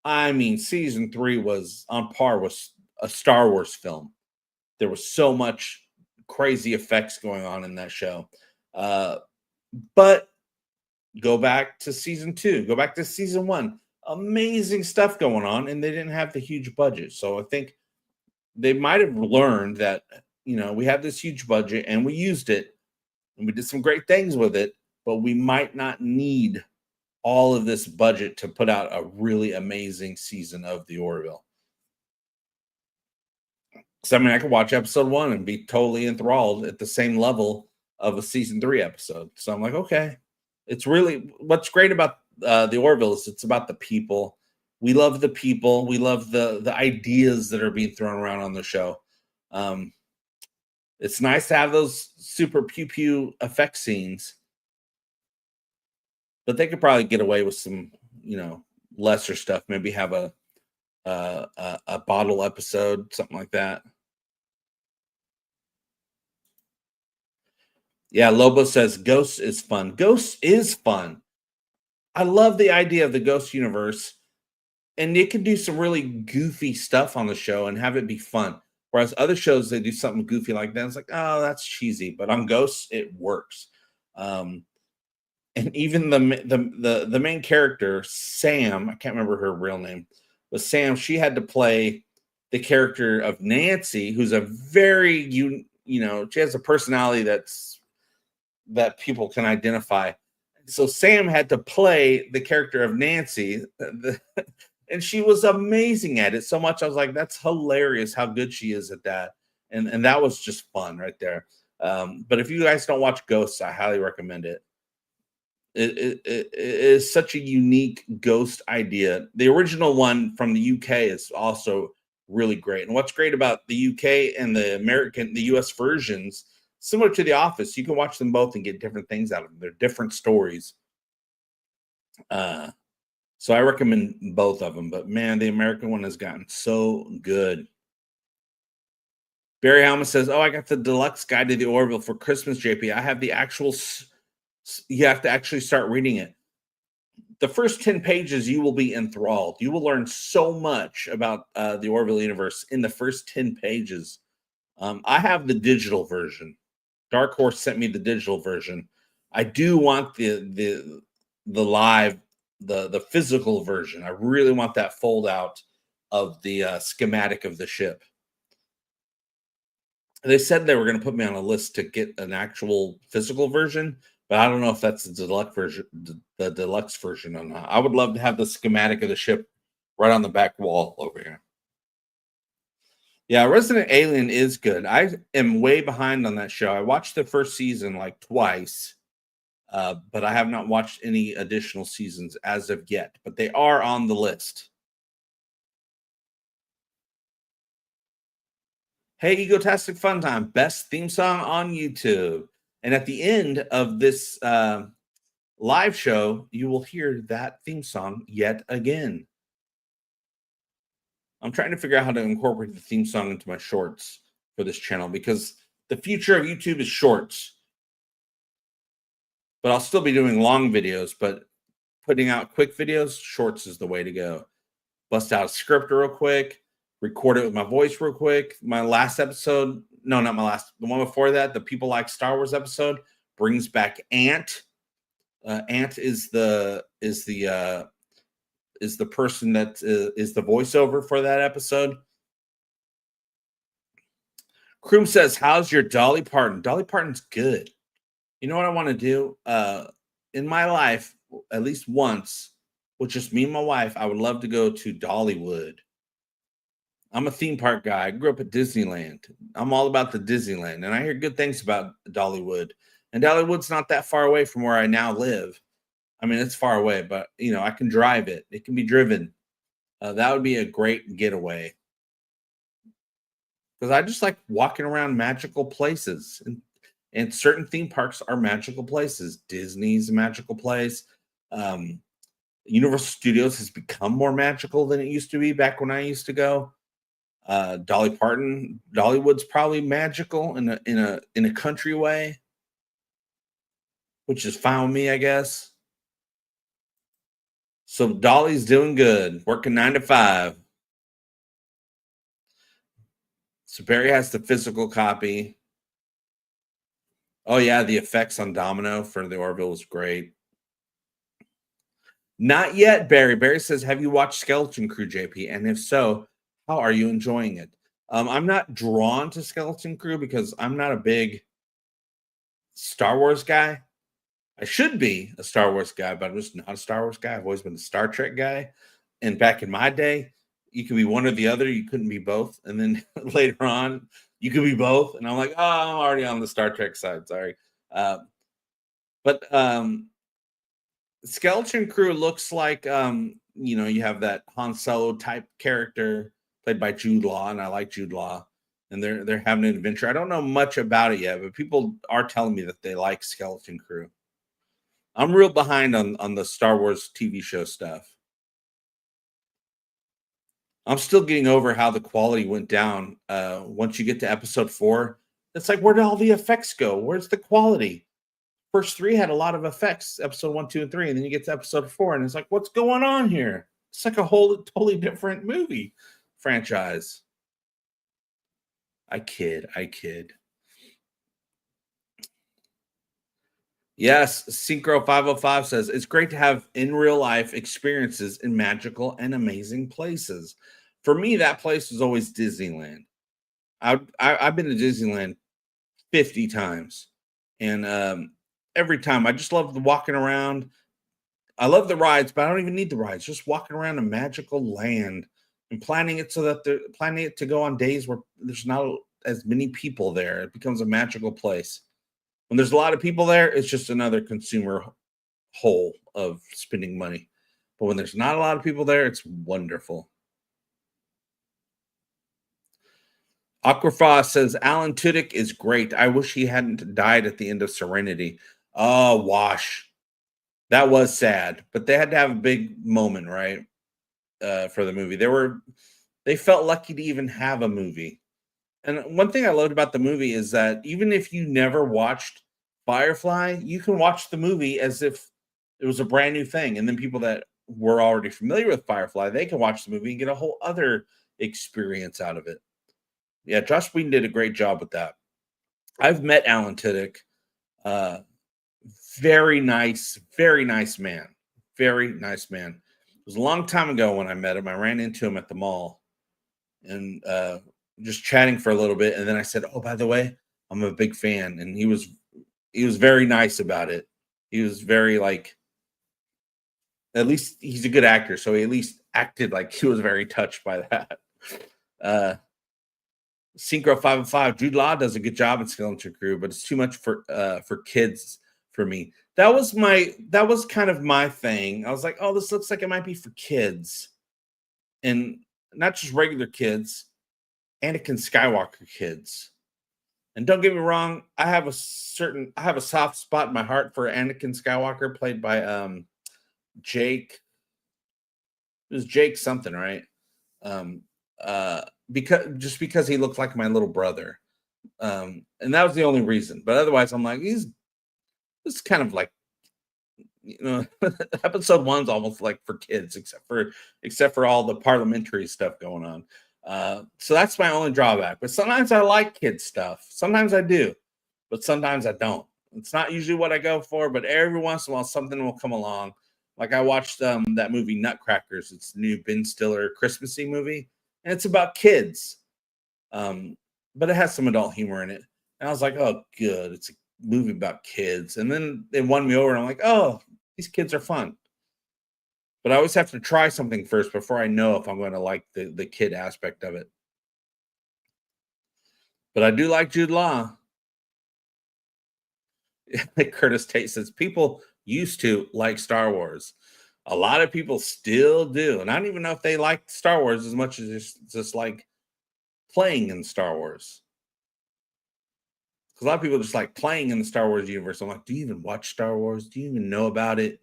I mean, season 3 was on par with a Star Wars film. There was so much crazy effects going on in that show. But go back to season 2, go back to season 1. Amazing stuff going on, and they didn't have the huge budget. So I think they might have learned that, we have this huge budget and we used it and we did some great things with it, but we might not need all of this budget to put out a really amazing season of the Orville. So, I mean, I could watch episode 1 and be totally enthralled at the same level of a season 3 episode. So I'm like, okay. It's really what's great about the Orville is it's about the people. We love the people. We love the ideas that are being thrown around on the show. It's nice to have those super pew pew effect scenes, but they could probably get away with some, lesser stuff. Maybe have a bottle episode, something like that. Yeah, Lobo says Ghosts is fun. Ghosts is fun. I love the idea of the Ghost universe, and it can do some really goofy stuff on the show and have it be fun. Whereas other shows, they do something goofy like that. It's like, oh, that's cheesy. But on Ghosts, it works. And even the main character, Sam, I can't remember her real name, but Sam, she had to play the character of Nancy, who's a very she has a personality that people can identify. So Sam had to play the character of Nancy, and she was amazing at it so much. I was like, that's hilarious how good she is at that. And that was just fun right there. But if you guys don't watch Ghosts, I highly recommend it. It is such a unique ghost idea. The original one from the UK is also really great. And what's great about the UK and the US versions, similar to The Office, you can watch them both and get different things out of them. They're different stories. So I recommend both of them. But man, the American one has gotten so good. Barry Helma says, "Oh, I got the deluxe guide to the Orville for Christmas, JP. I have the actual. You have to actually start reading it. The first 10 pages, you will be enthralled. You will learn so much about the Orville universe in the first 10 pages. I have the digital version. Dark Horse sent me the digital version. I do want the live, the physical version. I really want that fold out of the schematic of the ship. They said they were going to put me on a list to get an actual physical version, but I don't know if that's the deluxe version or not. I would love to have the schematic of the ship right on the back wall over here. Yeah, Resident Alien is good. I am way behind on that show. I watched the first season like twice, but I have not watched any additional seasons as of yet, but they are on the list. Hey, Egotastic FunTime, best theme song on YouTube. And at the end of this live show, you will hear that theme song yet again. I'm trying to figure out how to incorporate the theme song into my shorts for this channel because the future of YouTube is shorts. But I'll still be doing long videos, but putting out quick videos, shorts is the way to go. Bust out a script real quick, record it with my voice real quick. My last episode, no, not my last, the one before that, the People Like Star Wars episode, brings back Ant. Ant is the person that is the voiceover for that episode. Kroom says, how's your Dolly Parton? Dolly Parton's good. You know what I want to do? In my life, at least once, with just me and my wife, I would love to go to Dollywood. I'm a theme park guy. I grew up at Disneyland. I'm all about the Disneyland, and I hear good things about Dollywood. And Dollywood's not that far away from where I now live. I mean, it's far away, but, you know, I can drive it. It can be driven. That would be a great getaway. Because I just like walking around magical places. And certain theme parks are magical places. Disney's a magical place. Universal Studios has become more magical than it used to be back when I used to go. Dolly Parton, Dollywood's probably magical in a country way, which is fine with me, I guess. So Dolly's doing good, working 9 to 5. So Barry has the physical copy. Oh yeah, the effects on Domino for the Orville was great. Not yet, Barry. Barry says, have you watched Skeleton Crew, JP? And if so, how are you enjoying it? I'm not drawn to Skeleton Crew because I'm not a big Star Wars guy. I should be a Star Wars guy, but I'm just not a Star Wars guy. I've always been a Star Trek guy. And back in my day, you could be one or the other. You couldn't be both. And then later on, you could be both. And I'm like, oh, I'm already on the Star Trek side. Sorry. But Skeleton Crew looks like, you know, you have that Han Solo type character played by Jude Law. And I like Jude Law. And they're having an adventure. I don't know much about it yet, but people are telling me that they like Skeleton Crew. I'm real behind on the Star Wars TV show stuff. I'm still getting over how the quality went down. Once you get to episode 4, it's like, where did all the effects go? Where's the quality? First 3 had a lot of effects, episode 1, 2, and 3, and then you get to episode 4, and it's like, what's going on here? It's like a whole totally different movie franchise. I kid. Yes, Synchro 505 says it's great to have in real life experiences in magical and amazing places. For me, that place is always Disneyland. I've been to Disneyland 50 times, and every time I just love the walking around. I love the rides, but I don't even need the rides. Just walking around a magical land and planning it so that they're planning it to go on days where there's not as many people there. It becomes a magical place. When there's a lot of people there, it's just another consumer hole of spending money. But when there's not a lot of people there, it's wonderful. Aquafrost says, Alan Tudyk is great. I wish he hadn't died at the end of Serenity. Oh, wash. That was sad. But they had to have a big moment, right? For the movie. They felt lucky to even have a movie. And one thing I loved about the movie is that even if you never watched Firefly, you can watch the movie as if it was a brand new thing. And then people that were already familiar with Firefly, they can watch the movie and get a whole other experience out of it. Yeah, Josh Whedon did a great job with that. I've met Alan Tudyk. Very nice man. Very nice man. It was a long time ago when I met him. I ran into him at the mall. And just chatting for a little bit, and then I said, oh, by the way, I'm a big fan. And he was very nice about it. He was very, like, at least he's a good actor, so he at least acted like he was very touched by that. Synchro 505, Jude Law does a good job in Skeleton Crew, but it's too much for kids for me. That was kind of my thing. I was like, oh, this looks like it might be for kids, and not just regular kids. Anakin Skywalker kids. And don't get me wrong, I have a soft spot in my heart for Anakin Skywalker, played by Jake. It was Jake something, right? Because he looked like my little brother. And that was the only reason. But otherwise, I'm like, it's kind of like you know, episode one's almost like for kids, except for all the parliamentary stuff going on. So that's my only drawback. But sometimes I like kid stuff. Sometimes I do, but sometimes I don't. It's not usually what I go for, but every once in a while something will come along. Like I watched that movie Nutcrackers. It's the new Ben Stiller Christmassy movie, and it's about kids. Um, but it has some adult humor in it. And I was like, oh, good. It's a movie about kids. And then they won me over, and I'm like, oh, these kids are fun. But I always have to try something first before I know if I'm going to like the kid aspect of it. But I do like Jude Law. Like Curtis Tate says, people used to like Star Wars. A lot of people still do. And I don't even know if they like Star Wars as much as just like playing in Star Wars. Because a lot of people just like playing in the Star Wars universe. I'm like, do you even watch Star Wars? Do you even know about it?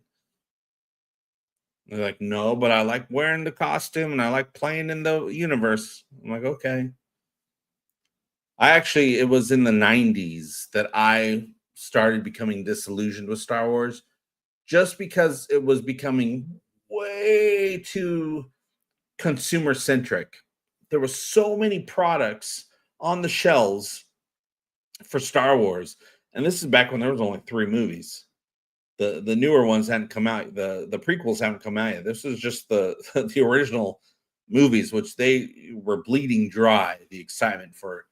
They're like, no, but I like wearing the costume and I like playing in the universe. I'm like, okay. It was in the 90s that I started becoming disillusioned with Star Wars just because it was becoming way too consumer centric. There were so many products on the shelves for Star Wars. And this is back when there was only 3 movies. The newer ones hadn't come out. The prequels haven't come out yet. This is just the the original movies, which they were bleeding dry the excitement for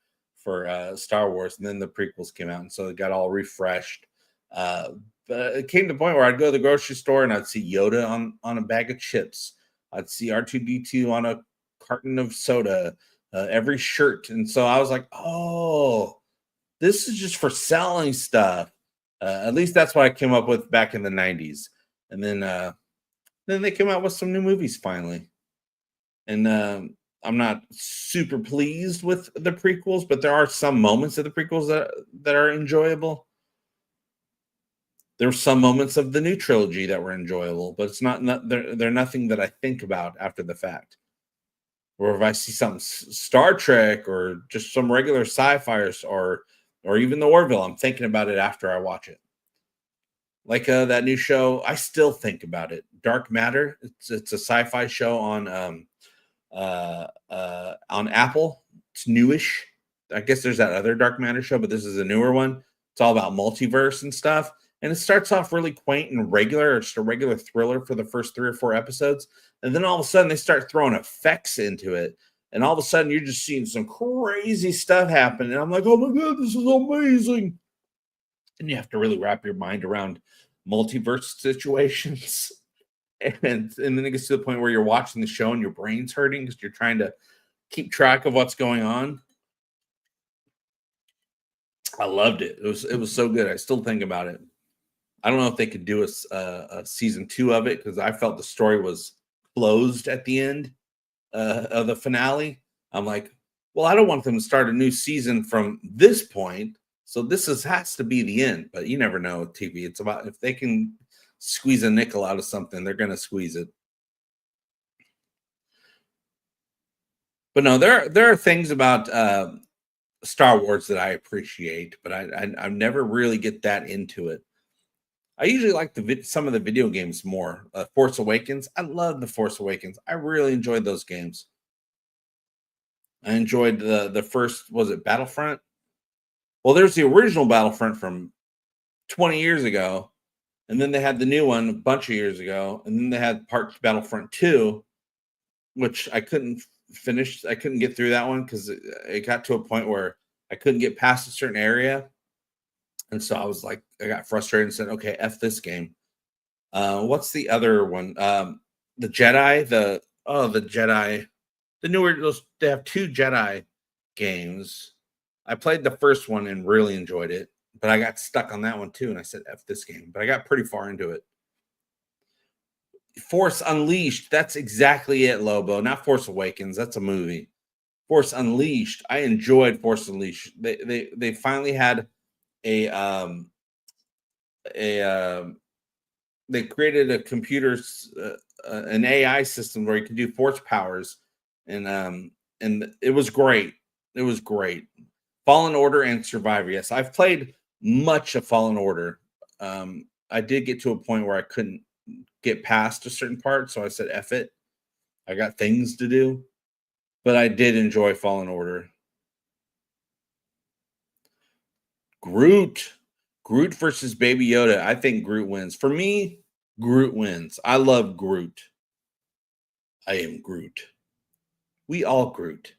Star Wars, and then the prequels came out, and so it got all refreshed. But it came to the point where I'd go to the grocery store and I'd see Yoda on a bag of chips. I'd see R2D2 on a carton of soda, every shirt, and so I was like, oh, this is just for selling stuff. At least that's what I came up with back in the 90s. And then they came out with some new movies finally. And I'm not super pleased with the prequels, but there are some moments of the prequels that are enjoyable. There were some moments of the new trilogy that were enjoyable, but they're nothing that I think about after the fact. Or if I see some Star Trek or just some regular sci-fi or even the Orville, I'm thinking about it after I watch it. Like that new show, I still think about it. Dark Matter. It's a sci-fi show on Apple. It's newish. I guess there's that other Dark Matter show, but this is a newer one. It's all about multiverse and stuff. And it starts off really quaint and regular, or just a regular thriller for the first 3 or 4 episodes. And then all of a sudden they start throwing effects into it. And all of a sudden you're just seeing some crazy stuff happen. And I'm like, oh my God, this is amazing. And you have to really wrap your mind around multiverse situations. And then it gets to the point where you're watching the show and your brain's hurting because you're trying to keep track of what's going on. I loved it. It was so good. I still think about it. I don't know if they could do a season 2 of it because I felt the story was closed at the end of the finale. I'm like, well, I don't want them to start a new season from this point. So has to be the end. But you never know with TV. It's about if they can squeeze a nickel out of something, they're going to squeeze it. But no, there are things about Star Wars that I appreciate, but I never really get that into it. I usually like some of the video games more. Force Awakens. I love the Force Awakens. I really enjoyed those games. I enjoyed the first, was it Battlefront? Well, there's the original Battlefront from 20 years ago, and then they had the new one a bunch of years ago, and then they had Battlefront 2, which I couldn't finish. I couldn't get through that one because it got to a point where I couldn't get past a certain area. And so I was like, I got frustrated and said, okay, F this game. What's the other one? The Jedi, the Jedi, the newer, they have 2 Jedi games. I played the first one and really enjoyed it, but I got stuck on that one too. And I said, F this game, but I got pretty far into it. Force Unleashed. That's exactly it, Lobo. Not Force Awakens. That's a movie. Force Unleashed. I enjoyed Force Unleashed. They finally had a they created a an AI system where you can do force powers, and it was great. It was great. Fallen Order and Survivor. Yes, I've played much of Fallen Order. I did get to a point where I couldn't get past a certain part, so I said, "F it." I got things to do, but I did enjoy Fallen Order. Groot. Groot versus Baby Yoda. I think Groot wins. For me, Groot wins. I love Groot. I am Groot. We all Groot.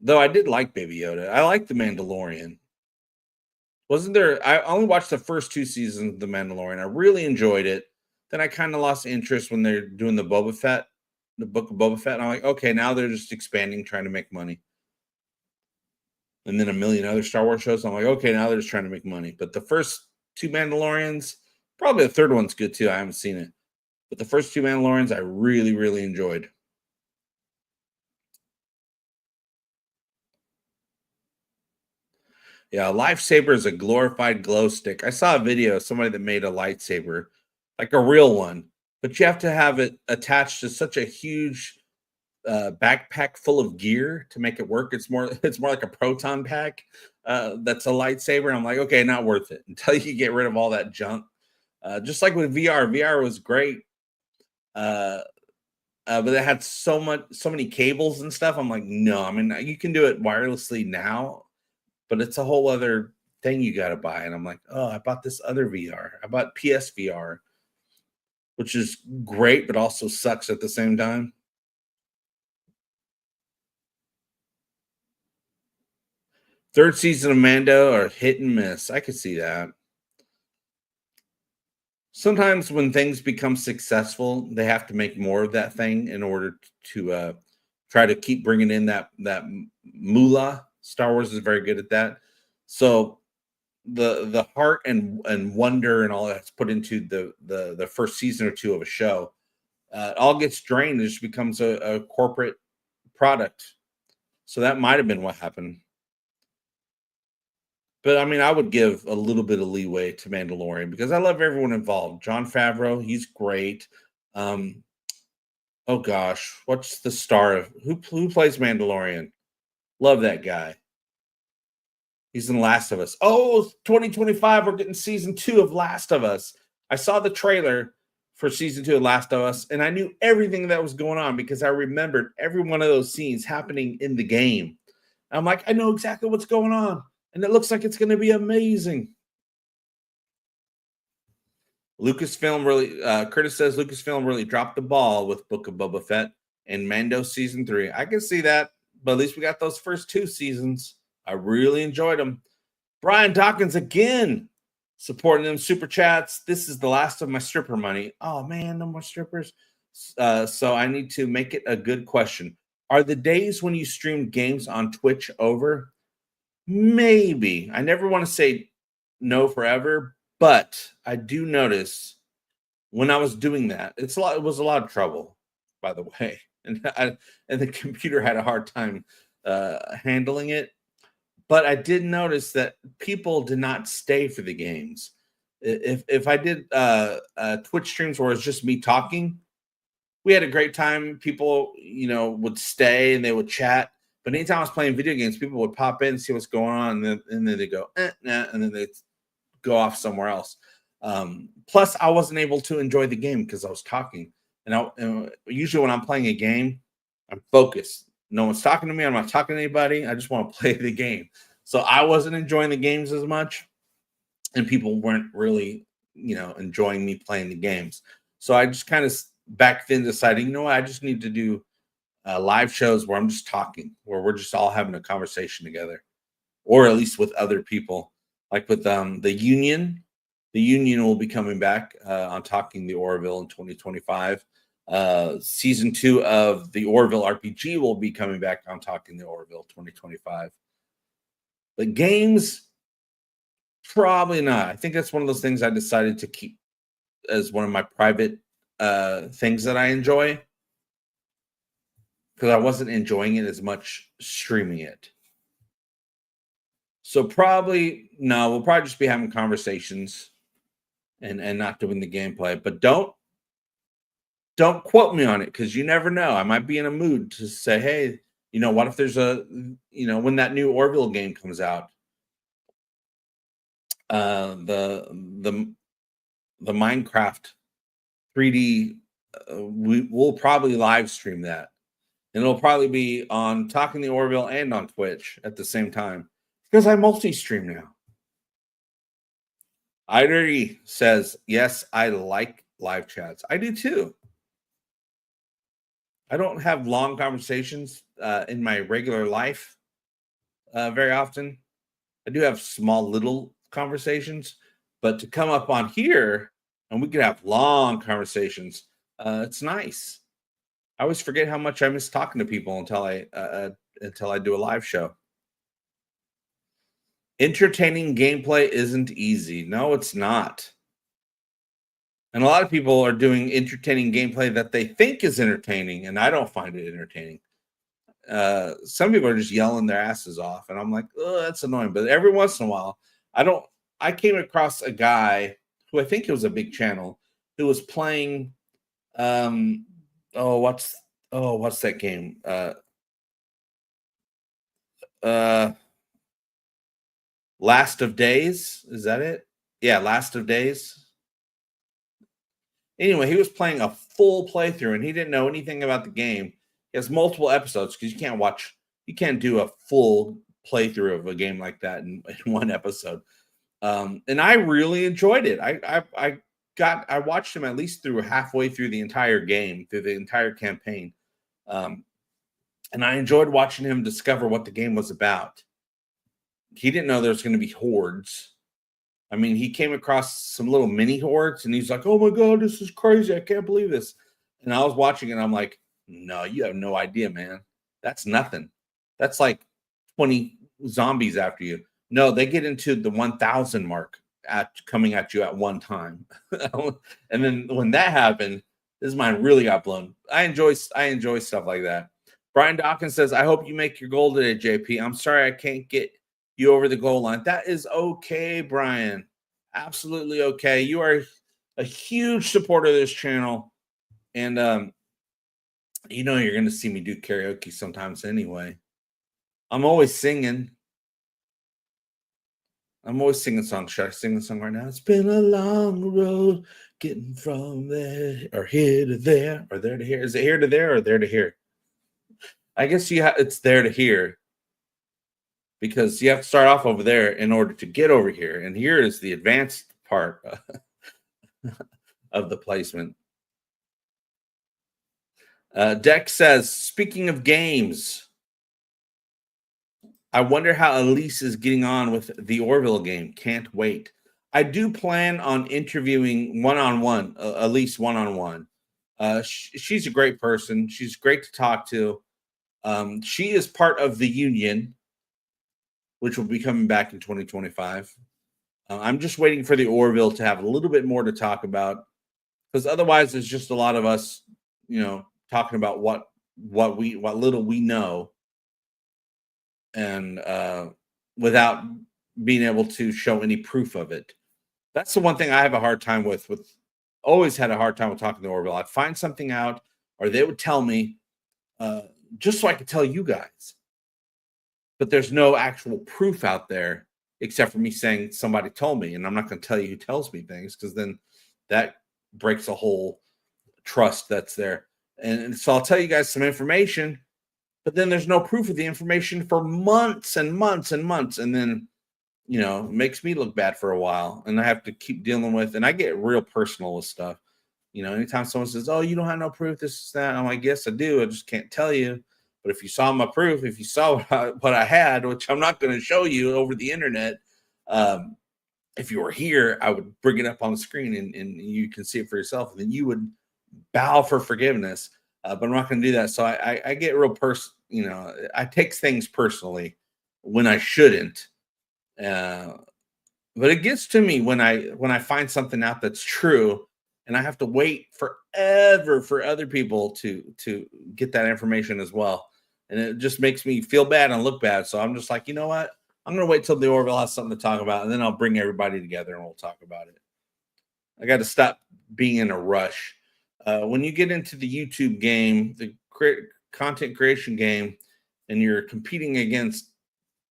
Though I did like Baby Yoda. I like The Mandalorian. Wasn't there? I only watched the first 2 seasons of The Mandalorian. I really enjoyed it. Then I kind of lost interest when they're doing the Boba Fett, the book of Boba Fett. And I'm like, okay, now they're just expanding, trying to make money. And then a million other Star Wars shows. I'm like, okay, now they're just trying to make money. But the first 2 Mandalorians, probably the third one's good too. I haven't seen it. But the first 2 Mandalorians, I really, really enjoyed. Yeah, a lightsaber is a glorified glow stick. I saw a video of somebody that made a lightsaber, like a real one, but you have to have it attached to such a huge backpack full of gear to make it work. It's more like a proton pack that's a lightsaber. And I'm like, okay, not worth it until you get rid of all that junk. Just like with VR, VR was great, but it had so many cables and stuff. I'm like, no, I mean you can do it wirelessly now, but it's a whole other thing you got to buy. And I'm like, oh, I bought this other VR. I bought PSVR, which is great, but also sucks at the same time. Third season of Mando are hit and miss. I could see that. Sometimes when things become successful, they have to make more of that thing in order to try to keep bringing in that moolah. Star Wars is very good at that. So the heart and wonder and all that's put into the first season or 2 of a show, it all gets drained. It just becomes a corporate product. So that might have been what happened. But I mean, I would give a little bit of leeway to Mandalorian because I love everyone involved. Jon Favreau, he's great. Um, oh gosh, what's the star of who plays Mandalorian? Love that guy. He's in Last of Us. Oh, 2025, we're getting season 2 of Last of Us. I saw the trailer for season 2 of Last of Us, and I knew everything that was going on because I remembered every one of those scenes happening in the game. I'm like, I know exactly what's going on, and it looks like it's going to be amazing. Lucasfilm really, Curtis says Lucasfilm really dropped the ball with Book of Boba Fett and Mando season 3. I can see that, but at least we got those first 2 seasons. I really enjoyed them. Brian Dawkins again supporting them super chats. This is the last of my stripper money. Oh man, no more strippers. So I need to make it a good question. Are the days when you stream games on Twitch over? Maybe. I never want to say no forever, but I do notice when I was doing that, it was a lot of trouble, by the way. And the computer had a hard time handling it. But I did notice that people did not stay for the games. If I did Twitch streams where it's just me talking, we had a great time. People, would stay and they would chat. But anytime I was playing video games, people would pop in, see what's going on, and then they go, nah, and then they go off somewhere else. Plus, I wasn't able to enjoy the game because I was talking. And usually when I'm playing a game, I'm focused. No one's talking to me. I'm not talking to anybody. I just want to play the game. So I wasn't enjoying the games as much, and people weren't really, enjoying me playing the games. So I just kind of back then decided, I just need to do live shows where I'm just talking, where we're just all having a conversation together, or at least with other people. Like with the Union. The Union will be coming back on Talking the Orville in 2025. Season 2 of the Orville RPG will be coming back on Talking the Orville 2025. The games, probably not. I think that's one of those things I decided to keep as one of my private things that I enjoy, because I wasn't enjoying it as much streaming it. So probably no, we'll probably just be having conversations and not doing the gameplay. But don't quote me on it, because you never know. I might be in a mood to say, hey, what if there's when that new Orville game comes out? the Minecraft 3D. We'll probably live stream that, and it'll probably be on Talking the Orville and on Twitch at the same time because I multi-stream now. Irie says, yes, I like live chats. I do too. I don't have long conversations in my regular life very often. I do have small little conversations, but to come up on here and we could have long conversations, it's nice. I always forget how much I miss talking to people until I do a live show. Entertaining gameplay isn't easy. No, it's not. And a lot of people are doing entertaining gameplay that they think is entertaining, and I don't find it entertaining. Some people are just yelling their asses off, and I'm like, oh, that's annoying. But every once in a while, I came across a guy who I think it was a big channel who was playing what's that game? Last of Days, is that it? Yeah, Last of Days. Anyway, he was playing a full playthrough and he didn't know anything about the game. He has multiple episodes because you can't do a full playthrough of a game like that in one episode. And I really enjoyed it. I watched him at least through halfway through the entire game, through the entire campaign. And I enjoyed watching him discover what the game was about. He didn't know there was going to be hordes. I mean, he came across some little mini hordes and he's like, oh my God, this is crazy. I can't believe this. And I was watching it and I'm like, no, you have no idea, man. That's nothing. That's like 20 zombies after you. No, they get into the 1,000 mark coming at you at one time. And then when that happened, his mind really got blown. I enjoy stuff like that. Brian Dawkins says, I hope you make your goal today, JP. I'm sorry I can't get you over the goal line. That is okay, Brian. Absolutely okay. You are a huge supporter of this channel. And you're going to see me do karaoke sometimes anyway. I'm always singing. Songs. Should I sing the song right now? It's been a long road getting from there or here to there or there to here. Is it here to there or there to here? I guess it's there to here because you have to start off over there in order to get over here. And here is the advanced part of the placement. Dex says, speaking of games, I wonder how Elise is getting on with the Orville game. Can't wait. I do plan on interviewing one-on-one, Elise one-on-one. She's a great person. She's great to talk to. She is part of the union, which will be coming back in 2025. I'm just waiting for the Orville to have a little bit more to talk about, because otherwise it's just a lot of us, talking about what little we know, and without being able to show any proof of it. That's the one thing I have a hard time with. Always had a hard time with talking to Orville. I'd find something out, or they would tell me, just so I could tell you guys. But there's no actual proof out there except for me saying somebody told me, and I'm not going to tell you who tells me things, because then that breaks a whole trust that's there. And so I'll tell you guys some information, but then there's no proof of the information for months and months and months. And then, it makes me look bad for a while, and I have to keep dealing with, and I get real personal with stuff. Anytime someone says, oh, you don't have no proof, this is that, I'm like, yes, I do. I just can't tell you. But if you saw my proof, if you saw what I had, which I'm not going to show you over the internet, if you were here, I would bring it up on the screen and you can see it for yourself. And then you would bow for forgiveness. But I'm not going to do that. So I get real I take things personally when I shouldn't. But it gets to me when I find something out that's true, and I have to wait forever for other people to get that information as well. And it just makes me feel bad and look bad. So I'm just like, you know what? I'm going to wait till the Orville has something to talk about, and then I'll bring everybody together and we'll talk about it. I got to stop being in a rush. When you get into the YouTube game, the content creation game, and you're competing against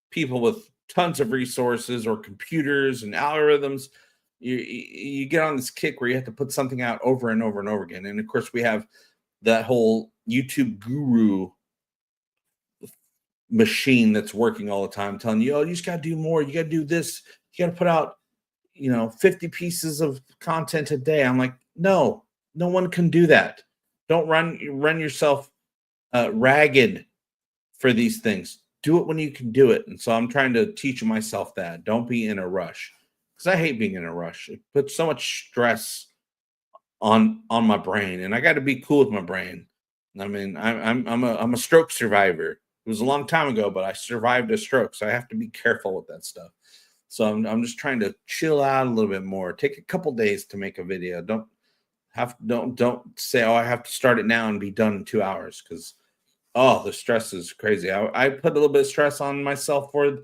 people with tons of resources or computers and algorithms. You get on this kick where you have to put something out over and over and over again. And of course, we have that whole YouTube guru machine that's working all the time, telling you, oh, you just got to do more. You got to do this. You got to put out, 50 pieces of content a day. I'm like, no one can do that. Don't run yourself ragged for these things. Do it when you can do it. And so I'm trying to teach myself that. Don't be in a rush, because I hate being in a rush. It puts so much stress on my brain, and I got to be cool with my brain. I mean, I'm a stroke survivor. It was a long time ago, but I survived a stroke, so I have to be careful with that stuff. So I'm just trying to chill out a little bit more. Take a couple days to make a video. Don't say, oh, I have to start it now and be done in 2 hours, because the stress is crazy. I put a little bit of stress on myself for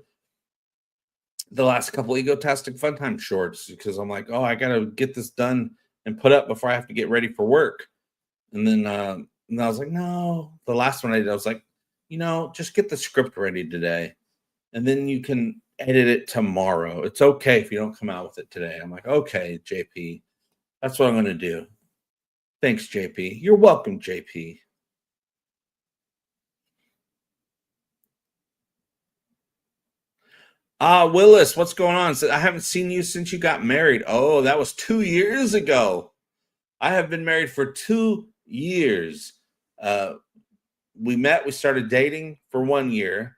the last couple Egotastic FunTime shorts, because I'm like, oh, I gotta get this done and put up before I have to get ready for work. And then I was like, no, the last one I did, I was like, just get the script ready today, and then you can edit it tomorrow. It's okay if you don't come out with it today. I'm like, okay, JP, that's what I'm going to do. Thanks, JP. You're welcome, JP. Willis, what's going on? So I haven't seen you since you got married. Oh, that was 2 years ago. I have been married for 2 years. We met, we started dating for 1 year.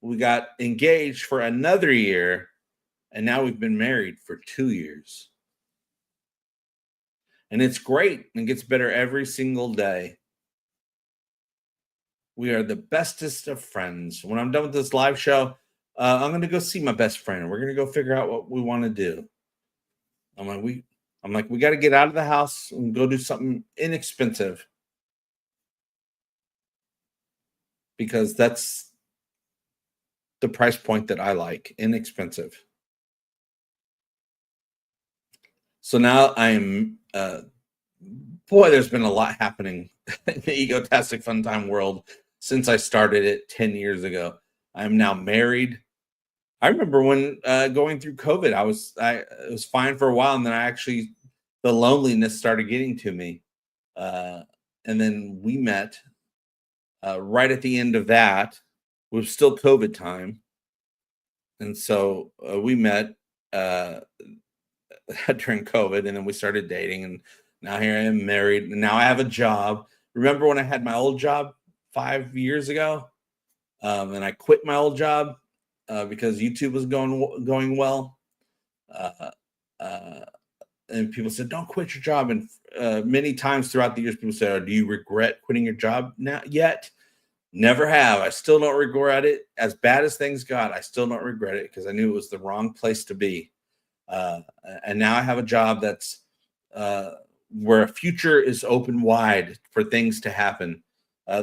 We got engaged for another year, and now we've been married for 2 years. And it's great, and it gets better every single day. We are the bestest of friends. When I'm done with this live show, I'm going to go see my best friend. We're going to go figure out what we want to do. I'm like, we got to get out of the house and go do something inexpensive, because that's the price point that I like, inexpensive. So now I'm, boy, there's been a lot happening in the Egotastic FunTime world since I started it 10 years ago. I'm now married. I remember when going through COVID, it was fine for a while, and then the loneliness started getting to me. And then we met right at the end of that. It was still COVID time. And so we met during COVID, and then we started dating, and now here I am married, and now I have a job. Remember when I had my old job 5 years ago, and I quit my old job because YouTube was going well, and people said, "Don't quit your job." And many times throughout the years, people said, "Oh, do you regret quitting your job now yet?" Never have. I still don't regret it. As bad as things got, I still don't regret it, because I knew it was the wrong place to be. And now I have a job that's where a future is open wide for things to happen.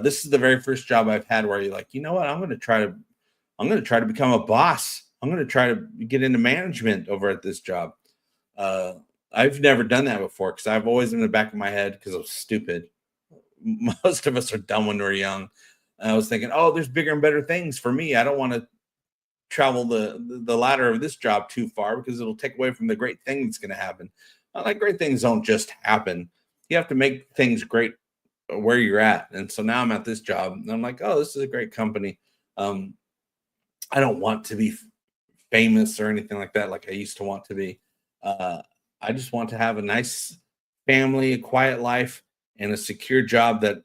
This is the very first job I've had where you're like, you know what? I'm going to try to become a boss. I'm going to try to get into management over at this job. I've never done that before, because I've always in the back of my head, because I was stupid. Most of us are dumb when we're young. And I was thinking, oh, there's bigger and better things for me. I don't want to travel the ladder of this job too far, because it'll take away from the great thing that's going to happen. Like, great things don't just happen. You have to make things great where you're at. And so now I'm at this job, and I'm like, oh, this is a great company. I don't want to be famous or anything like that, like I used to want to be. I just want to have a nice family, a quiet life, and a secure job that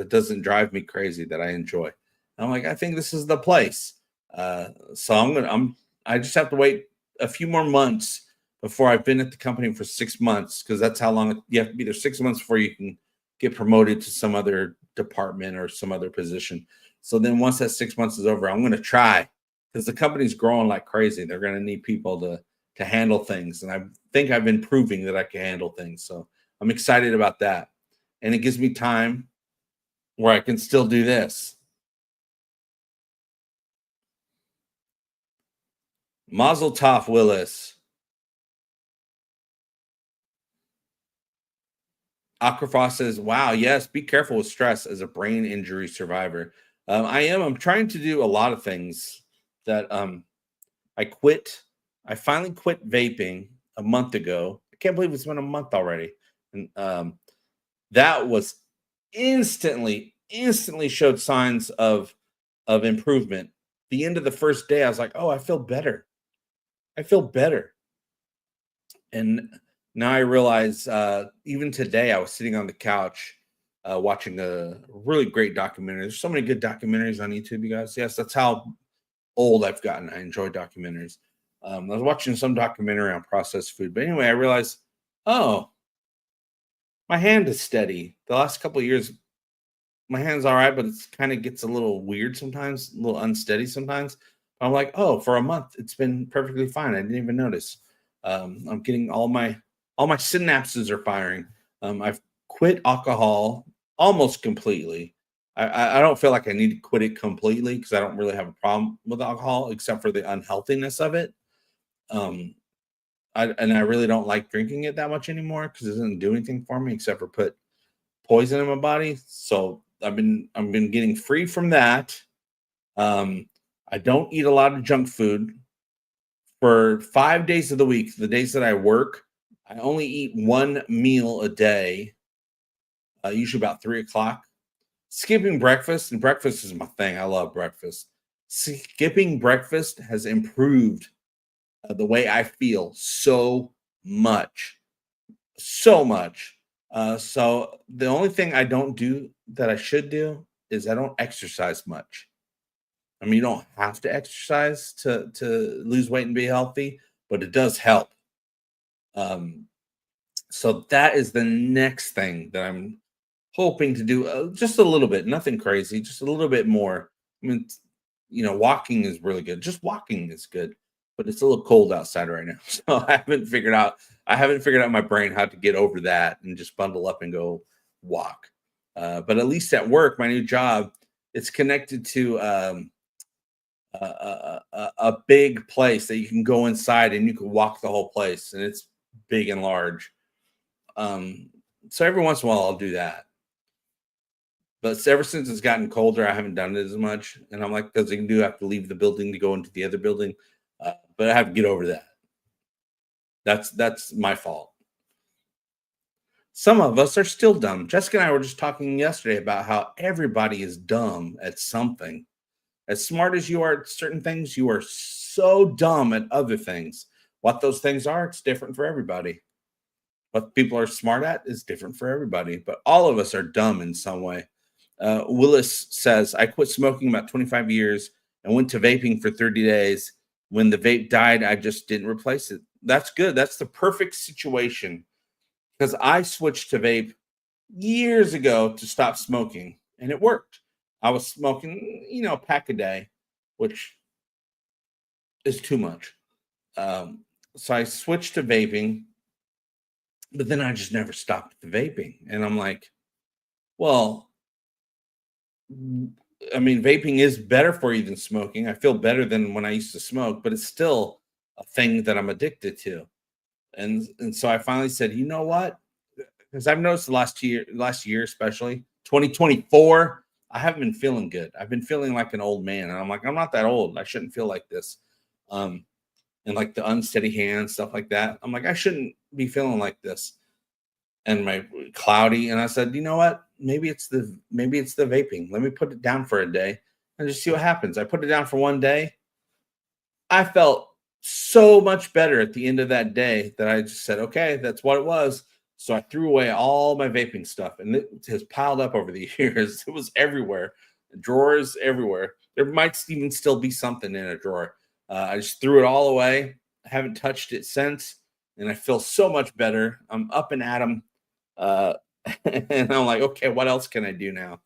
doesn't drive me crazy, that I enjoy. And I'm like, I think this is the place. So I just have to wait a few more months before I've been at the company for 6 months, because that's how long you have to be there. 6 months before you can get promoted to some other department or some other position. So then once that 6 months is over, I'm going to try, because the company's growing like crazy. They're going to need people to handle things. And I think I've been proving that I can handle things. So I'm excited about that. And it gives me time where I can still do this. Mazel tov, Willis. Aquafrost says, wow, yes, be careful with stress as a brain injury survivor. I'm trying to do a lot of things that I quit. I finally quit vaping a month ago. I can't believe it's been a month already. And that was instantly showed signs of improvement. The end of the first day, I was like, oh, I feel better. I feel better. And now I realize, even today, I was sitting on the couch watching a really great documentary. There's so many good documentaries on YouTube, you guys. Yes, that's how old I've gotten. I enjoy documentaries. I was watching some documentary on processed food, but anyway, I realized, oh, my hand is steady. The last couple of years, my hand's all right, but it's kind of gets a little weird sometimes, a little unsteady sometimes. I'm like, oh, for a month, it's been perfectly fine. I didn't even notice. I'm getting all my synapses are firing. I've quit alcohol almost completely. I don't feel like I need to quit it completely because I don't really have a problem with alcohol except for the unhealthiness of it. Um, I really don't like drinking it that much anymore because it doesn't do anything for me except for put poison in my body. So I've been getting free from that. Um, I don't eat a lot of junk food for 5 days of the week. The days that I work, I only eat one meal a day, usually about 3 o'clock. Skipping breakfast, and breakfast is my thing. I love breakfast. Skipping breakfast has improved the way I feel so much, so much. So the only thing I don't do that I should do is I don't exercise much. I mean, you don't have to exercise to lose weight and be healthy, but it does help. Um, so that is the next thing that I'm hoping to do, just a little bit, nothing crazy, just a little bit more. I mean, walking is really good. Just walking is good, but it's a little cold outside right now. So I haven't figured out my brain how to get over that and just bundle up and go walk. But at least at work, my new job, it's connected to a big place that you can go inside and you can walk the whole place, and it's big and large. Um, so every once in a while, I'll do that. But ever since it's gotten colder, I haven't done it as much. And I'm like, because you do have to leave the building to go into the other building. But I have to get over that. That's my fault. Some of us are still dumb. Jessica and I were just talking yesterday about how everybody is dumb at something. As smart as you are at certain things, you are so dumb at other things. What those things are, it's different for everybody. What people are smart at is different for everybody. But all of us are dumb in some way. Willis says, I quit smoking about 25 years and went to vaping for 30 days. When the vape died, I just didn't replace it. That's good. That's the perfect situation because I switched to vape years ago to stop smoking and it worked. I was smoking, a pack a day, which is too much. Um, so I switched to vaping, but then I just never stopped the vaping. And I'm like, well, I mean, vaping is better for you than smoking. I feel better than when I used to smoke, but it's still a thing that I'm addicted to. And so I finally said, you know what? Because I've noticed the last year especially, 2024, I haven't been feeling good. I've been feeling like an old man, and I'm like, I'm not that old. I shouldn't feel like this. Um, and like the unsteady hands, stuff like that. I'm like, I shouldn't be feeling like this and my cloudy. And I said, you know what? Maybe it's the vaping. Let me put it down for a day and just see what happens. I put it down for one day. I felt so much better at the end of that day that I just said, okay, that's what it was. So I threw away all my vaping stuff and it has piled up over the years. It was everywhere, drawers everywhere. There might even still be something in a drawer. I just threw it all away. I haven't touched it since. And I feel so much better. I'm up and at 'em. Uh, and I'm like, okay, what else can I do now?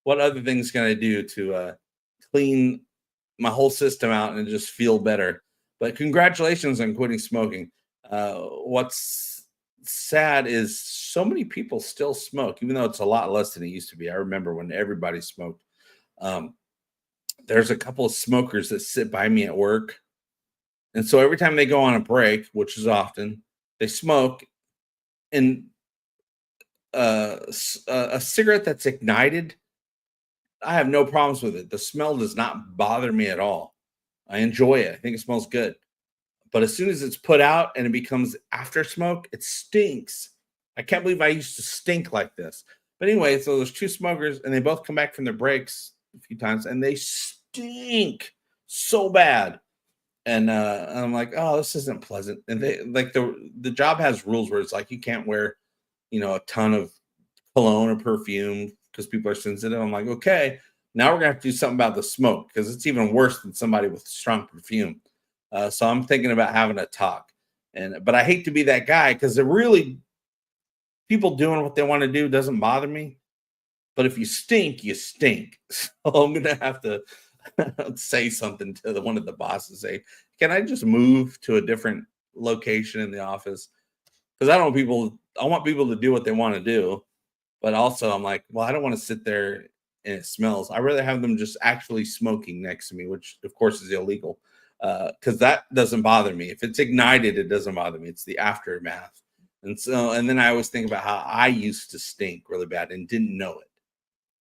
What other things can I do to clean my whole system out and just feel better? But congratulations on quitting smoking. What's sad is so many people still smoke, even though it's a lot less than it used to be. I remember when everybody smoked. Um, there's a couple of smokers that sit by me at work. And so every time they go on a break, which is often, they smoke. And a cigarette that's ignited, I have no problems with it. The smell does not bother me at all. I enjoy it. I think it smells good. But as soon as it's put out and it becomes after smoke, it stinks. I can't believe I used to stink like this. But anyway, so there's two smokers and they both come back from their breaks a few times and they stink so bad. And I'm like, oh, this isn't pleasant. And they like the job has rules where it's like you can't wear, a ton of cologne or perfume because people are sensitive. I'm like, okay, now we're gonna have to do something about the smoke because it's even worse than somebody with strong perfume. So I'm thinking about having a talk, but I hate to be that guy because it really people doing what they want to do doesn't bother me. But if you stink, you stink. So I'm gonna have to say something to one of the bosses. Say, can I just move to a different location in the office? Because I don't want people. I want people to do what they want to do. But also, I'm like, well, I don't want to sit there and it smells. I'd rather have them just actually smoking next to me, which of course is illegal, because that doesn't bother me. If it's ignited, it doesn't bother me. It's the aftermath. And then I always think about how I used to stink really bad and didn't know it.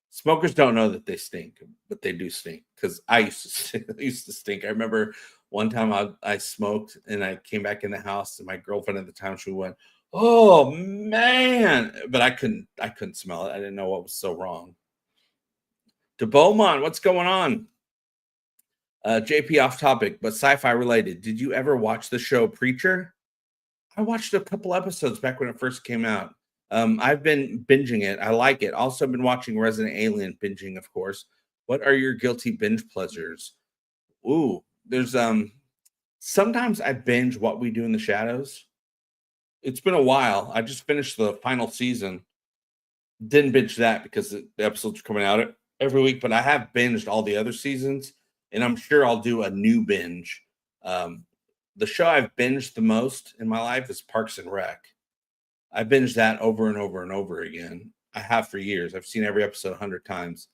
Smokers don't know that they stink, but they do stink because I used to stink. I used to stink. I remember one time I smoked and I came back in the house and my girlfriend at the time, she went, "Oh man," but I couldn't smell it. I didn't know what was so wrong. To Beaumont, what's going on? JP off topic, but sci-fi related. Did you ever watch the show Preacher? I watched a couple episodes back when it first came out. I've been binging it. I like it. Also, been watching Resident Alien, binging, of course. What are your guilty binge pleasures? Ooh, there's sometimes I binge What We Do in the Shadows. It's been a while. I just finished the final season. Didn't binge that because the episodes are coming out every week, but I have binged all the other seasons, and I'm sure I'll do a new binge. Um, the show I've binged the most in my life is Parks and Rec. I binge that over and over and over again. I have for years. I've seen every episode 100 times.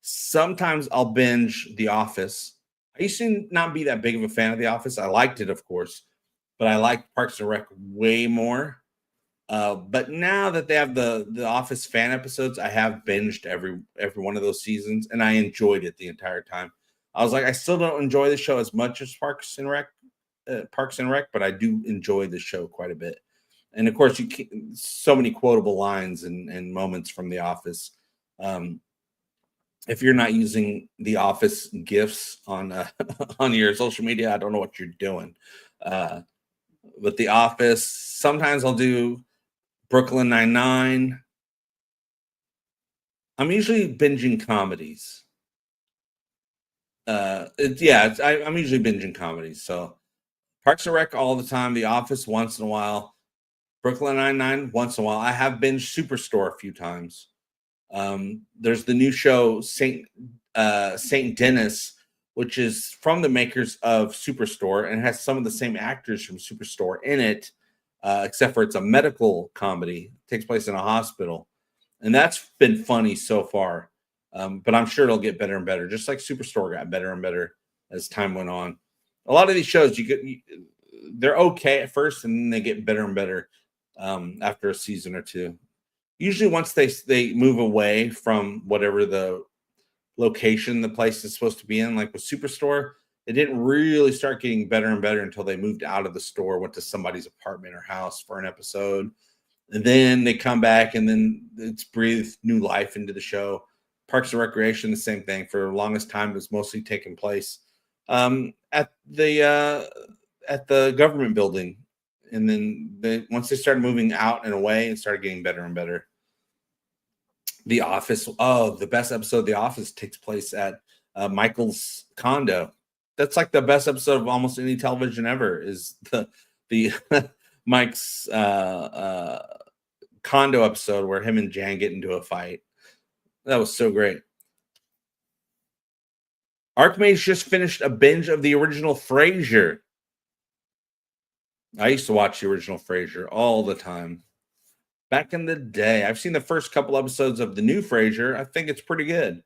Sometimes I'll binge The Office. I used to not be that big of a fan of The Office. I liked it, of course, but I liked Parks and Rec way more. But now that they have the Office fan episodes, I have binged every one of those seasons, and I enjoyed it the entire time. I was like, I still don't enjoy the show as much as Parks and Rec, but I do enjoy the show quite a bit. And of course, so many quotable lines and moments from The Office. Um, if you're not using The Office gifs on on your social media, I don't know what you're doing. Uh, but The Office, sometimes I'll do Brooklyn Nine-Nine. I'm usually binging comedies. I'm usually binging comedies. So Parks and Rec all the time. The Office once in a while. Brooklyn Nine-Nine once in a while. I have binged Superstore a few times. There's the new show Saint Dennis, which is from the makers of Superstore and has some of the same actors from Superstore in it, except for it's a medical comedy. It takes place in a hospital, and that's been funny so far. But I'm sure it'll get better and better, just like Superstore got better and better as time went on. A lot of these shows they're okay at first, and then they get better and better after a season or two. Usually, once they move away from whatever the location the place is supposed to be in, like with Superstore, it didn't really start getting better and better until they moved out of the store, went to somebody's apartment or house for an episode, and then they come back, and then it's breathed new life into the show. Parks and Recreation, the same thing. For the longest time, it was mostly taking place at the government building, and then once they started moving out and away, it started getting better and better. The Office. Oh, the best episode of The Office takes place at Michael's condo. That's like the best episode of almost any television ever. Is the Mike's condo episode where him and Jan get into a fight. That was so great. Archmage just finished a binge of the original Frasier. I used to watch the original Frasier all the time. Back in the day, I've seen the first couple episodes of the new Frasier. I think it's pretty good.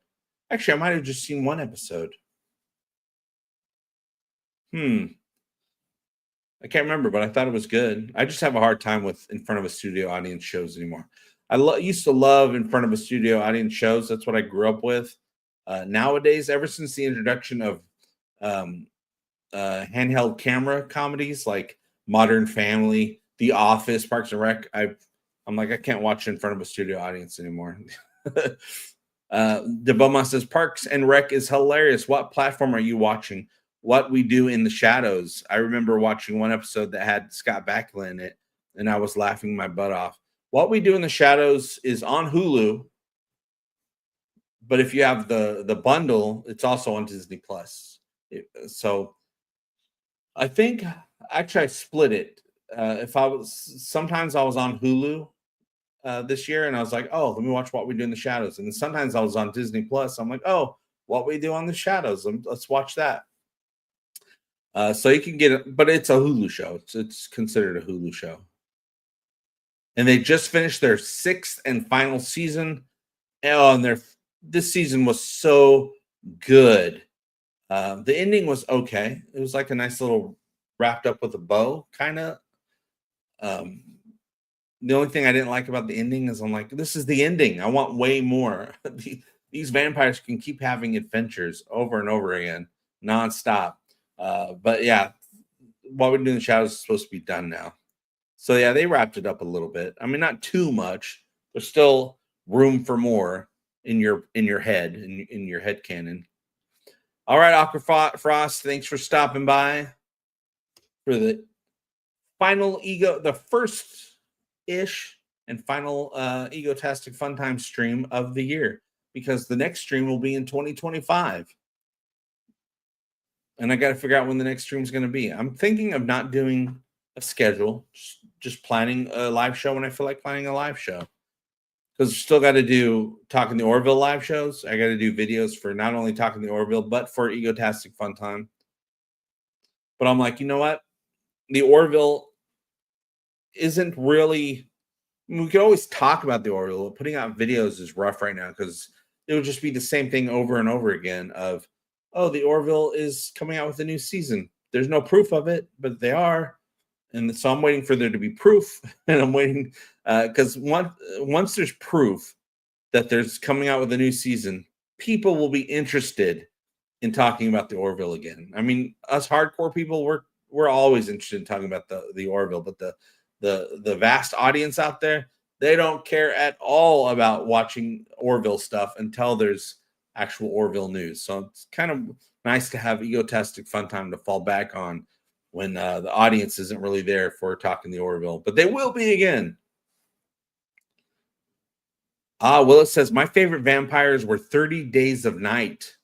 Actually, I might have just seen one episode. I can't remember, but I thought it was good. I just have a hard time with in front of a studio audience shows anymore. I used to love in front of a studio audience shows. That's what I grew up with. Nowadays, ever since the introduction of handheld camera comedies like Modern Family, The Office, Parks and Rec. I'm like, I can't watch in front of a studio audience anymore. Deboma says Parks and Rec is hilarious. What platform are you watching? What We Do in the Shadows. I remember watching one episode that had Scott Bakula in it, and I was laughing my butt off. What We Do in the Shadows is on Hulu, but if you have the bundle, it's also on Disney Plus. So I think actually I split it. If I was sometimes I was on Hulu this year, and I was like, oh, let me watch What We Do in the Shadows. And then sometimes I was on Disney Plus. I'm like, oh, What We Do on the Shadows. Let's watch that. So you can get it, but it's a Hulu show. It's considered a Hulu show. And they just finished their 6th and final season. Oh, and this season was so good. The ending was okay. It was like a nice little wrapped up with a bow, kind of. The only thing I didn't like about the ending is I'm like, this is the ending. I want way more. These vampires can keep having adventures over and over again, nonstop. But yeah, What We Do in the Shadows is supposed to be done now. So yeah, they wrapped it up a little bit. I mean, not too much. There's still room for more in your head, in your head canon. All right, Aqua Frost, thanks for stopping by for the final the first-ish and final Egotastic FunTime stream of the year, because the next stream will be in 2025. And I got to figure out when the next stream is going to be. I'm thinking of not doing a schedule, just planning a live show when I feel like planning a live show. Because still got to do Talking the Orville live shows. I got to do videos for not only Talking the Orville, but for Egotastic FunTime. But I'm like, you know what? The Orville isn't really. We could always talk about the Orville. Putting out videos is rough right now because it would just be the same thing over and over again of, oh, the Orville is coming out with a new season. There's no proof of it, but they are. And so I'm waiting for there to be proof. And I'm waiting because once there's proof that there's coming out with a new season, people will be interested in talking about the Orville again. I mean, us hardcore people, we're always interested in talking about the Orville, but the vast audience out there, they don't care at all about watching Orville stuff until there's actual Orville news. So it's kind of nice to have Egotastic FunTime to fall back on when the audience isn't really there for Talking the Orville, but they will be again. Willis says, my favorite vampires were 30 Days of Night.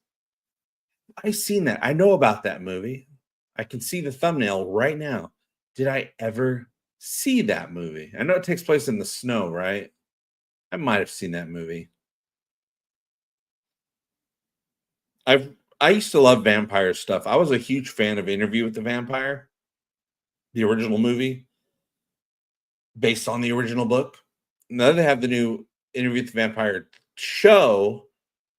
I've seen that. I know about that movie. I can see the thumbnail right now. Did I ever see that movie? I know it takes place in the snow, right? I might have seen that movie. I used to love vampire stuff. I was a huge fan of Interview with the Vampire, the original movie, based on the original book. Now they have the new Interview with the Vampire show,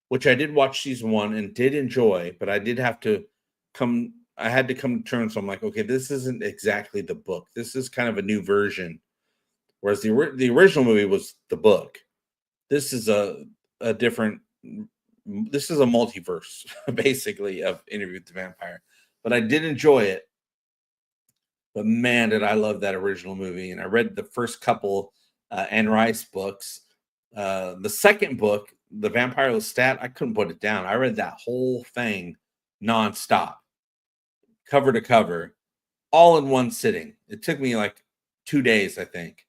which I did watch season 1 and did enjoy, but I had to come to terms. So I'm like, okay, this isn't exactly the book. This is kind of a new version. Whereas the original movie was the book. This is a different. This is a multiverse, basically, of Interview with the Vampire. But I did enjoy it. But man, did I love that original movie. And I read the first couple Anne Rice books. The second book, The Vampire Lestat, I couldn't put it down. I read that whole thing nonstop, cover to cover, all in one sitting. It took me like 2 days, I think.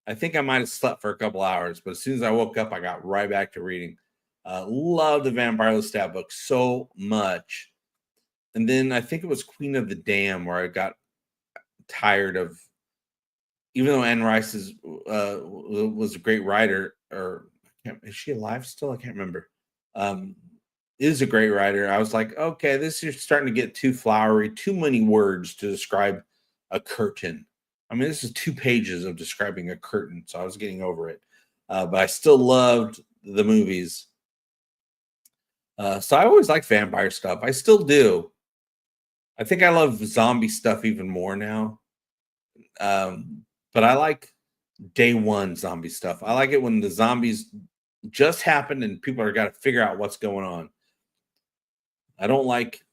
I think I might have slept for a couple hours, but as soon as I woke up, I got right back to reading. Love the Vampire Lestat book so much. And then I think it was Queen of the Dam where I got tired of, even though Anne Rice was a great writer, or is she alive still? I can't remember. Is a great writer. I was like, okay, this is starting to get too flowery, too many words to describe a curtain. I mean, this is 2 pages of describing a curtain, so I was getting over it. But I still loved the movies. So I always like vampire stuff. I still do. I think I love zombie stuff even more now. But I like day one zombie stuff. I like it when the zombies just happened and people are got to figure out what's going on. I don't like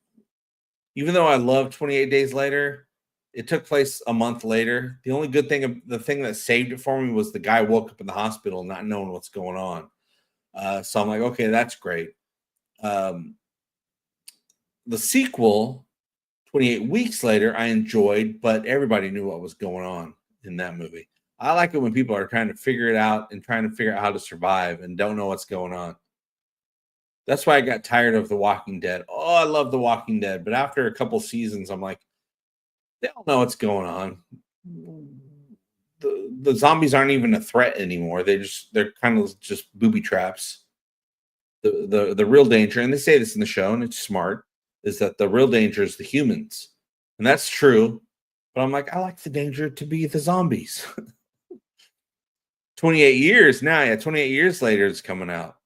Even though I love 28 Days Later, it took place a month later. The only good thing, the thing that saved it for me was the guy woke up in the hospital not knowing what's going on. So I'm like, okay, that's great. Um, the sequel, 28 Weeks Later, I enjoyed, but everybody knew what was going on in that movie. I like it when people are trying to figure it out and trying to figure out how to survive and don't know what's going on. That's why I got tired of The Walking Dead. Oh, I love The Walking Dead, but after a couple seasons, I'm like, they don't know what's going on. The zombies aren't even a threat anymore. They're kind of just booby traps. The real danger, and they say this in the show, and it's smart, is that the real danger is the humans, and that's true. But I'm like, I like the danger to be the zombies. 28 years now, yeah, 28 years later, it's coming out.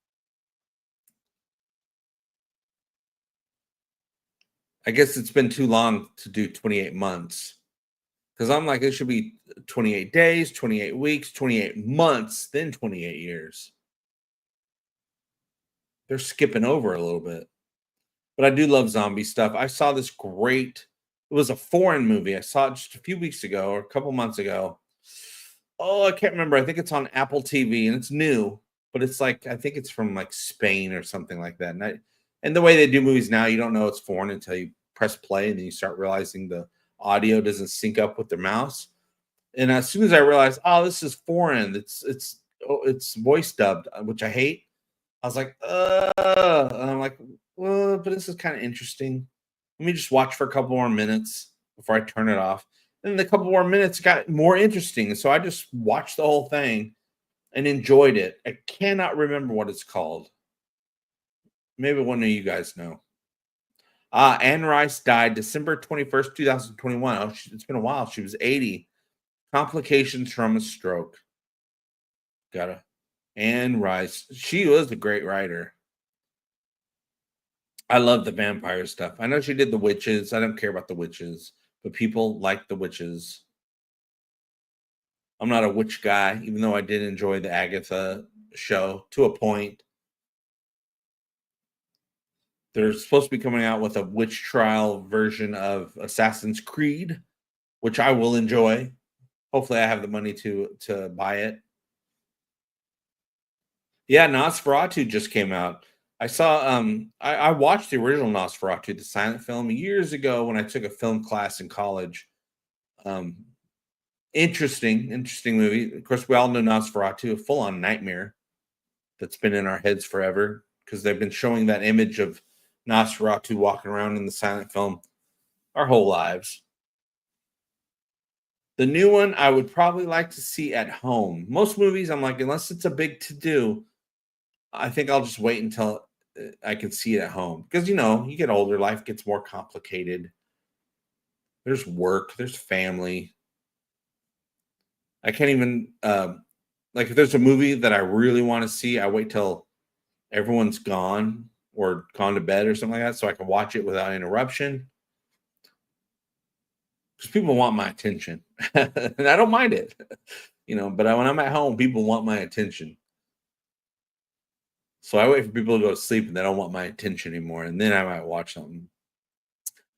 I guess it's been too long to do 28 months because I'm like, it should be 28 days, 28 weeks, 28 months, then 28 years. They're skipping over a little bit. But I do love zombie stuff. I saw this great, it was a foreign movie. I saw it just a few weeks ago or a couple months ago. Oh, I can't remember. I think it's on Apple TV and it's new, but it's like I think it's from like Spain or something like that. And the way they do movies now, you don't know it's foreign until you press play and then you start realizing the audio doesn't sync up with their mouse. And as soon as I realized, oh, this is foreign, it's voice dubbed, which I hate. I was like, and I'm like, well, but this is kind of interesting. Let me just watch for a couple more minutes before I turn it off. And then a couple more minutes got more interesting. So I just watched the whole thing and enjoyed it. I cannot remember what it's called. Maybe one of you guys know. Anne Rice died December 21st, 2021. Oh, it's been a while. She was 80. Complications from a stroke. Gotta. Anne Rice. She was a great writer. I love the vampire stuff. I know she did the witches. I don't care about the witches, but people like the witches. I'm not a witch guy, even though I did enjoy the Agatha show to a point. They're supposed to be coming out with a witch trial version of Assassin's Creed, which I will enjoy. Hopefully, I have the money to buy it. Yeah, Nosferatu just came out. I saw I watched the original Nosferatu, the silent film, years ago when I took a film class in college. Um, interesting movie. Of course, we all know Nosferatu, a full-on nightmare that's been in our heads forever because they've been showing that image of Nosferatu walking around in the silent film our whole lives. The new one I would probably like to see at home. Most movies, I'm like, unless it's a big to do, I think I'll just wait until I can see it at home because you get older, life gets more complicated. There's work, there's family. I can't even like if there's a movie that I really want to see, I wait till everyone's gone or gone to bed or something like that so I can watch it without interruption. Because people want my attention, and I don't mind it, But when I'm at home, people want my attention. So I wait for people to go to sleep and they don't want my attention anymore, and then I might watch something.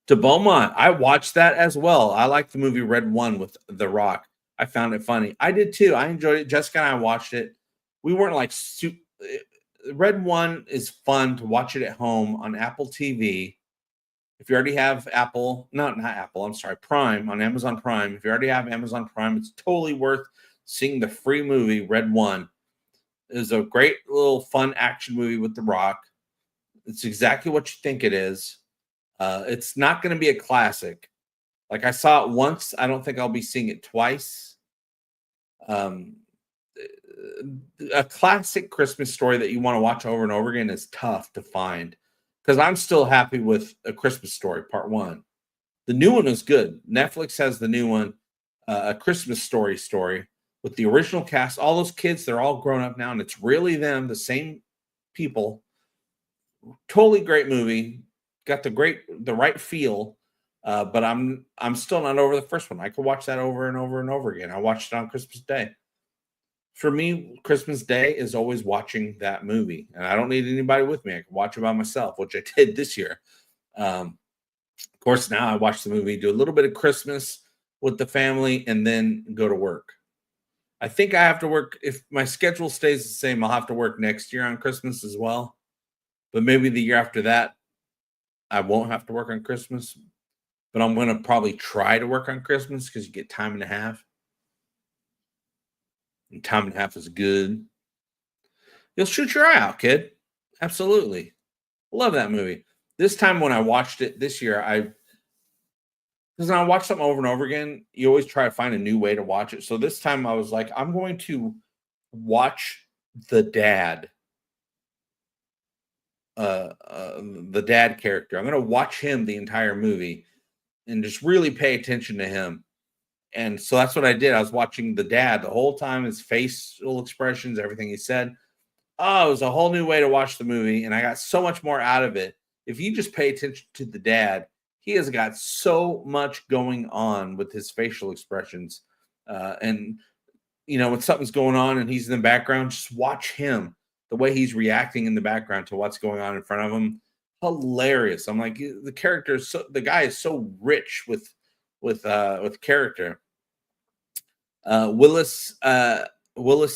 To Beaumont, I watched that as well. I like the movie Red One with The Rock. I found it funny. I did too. I enjoyed it. Jessica and I watched it. We weren't like Red One is fun to watch it at home on Apple TV. If you already have Apple, not Apple, I'm sorry, Prime on Amazon Prime. If you already have Amazon Prime, it's totally worth seeing the free movie Red One. It is a great little fun action movie with The Rock. It's exactly what you think it is. It's not going to be a classic. Like I saw it once. I don't think I'll be seeing it twice. A classic Christmas story that you want to watch over and over again is tough to find because I'm still happy with A Christmas Story Part 1. The new one is good. Netflix has the new one, A Christmas Story with the original cast. All those kids, they're all grown up now, and it's really them, the same people. Totally great movie. Got the right feel. But I'm still not over the first one. I could watch that over and over and over again. I watched it on Christmas Day. For me, Christmas Day is always watching that movie, and I don't need anybody with me. I can watch it by myself, which I did this year. Of course, now I watch the movie, do a little bit of Christmas with the family, and then go to work. I think I have to work if my schedule stays the same. I'll have to work next year on Christmas as well, but maybe the year after that I won't have to work on Christmas. But I'm gonna probably try to work on Christmas because you get time and a half, and time and a half is good. You'll shoot your eye out, kid. Absolutely, love that movie. This time when I watched it this year, I because when I watch something over and over again, you always try to find a new way to watch it. So this time I was like, I'm going to watch the dad, the dad character. I'm going to watch him the entire movie and just really pay attention to him. And so that's what I did. I was watching the dad the whole time, his facial expressions, everything he said. Oh, it was a whole new way to watch the movie, and I got so much more out of it. If you just pay attention to the dad, he has got so much going on with his facial expressions. And when something's going on and he's in the background, just watch him, the way he's reacting in the background to what's going on in front of him. Hilarious. I'm like, the character is the guy is so rich with character. Willis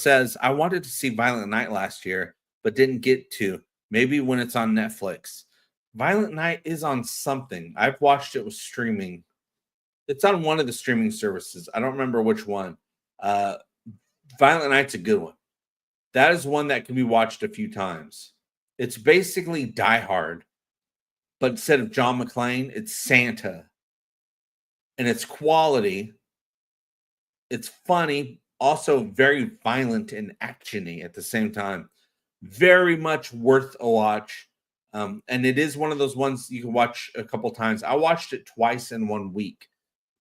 says, I wanted to see Violent Night last year, but didn't get to. Maybe when it's on Netflix. Violent Night is on something. I've watched it with streaming. It's on one of the streaming services. I don't remember which one. Violent Night's a good one. That is one that can be watched a few times. It's basically Die Hard, but instead of John McClane, it's Santa. And it's quality. It's funny, also very violent and actiony at the same time. Very much worth a watch. And it is one of those ones you can watch a couple times. I watched it twice in 1 week.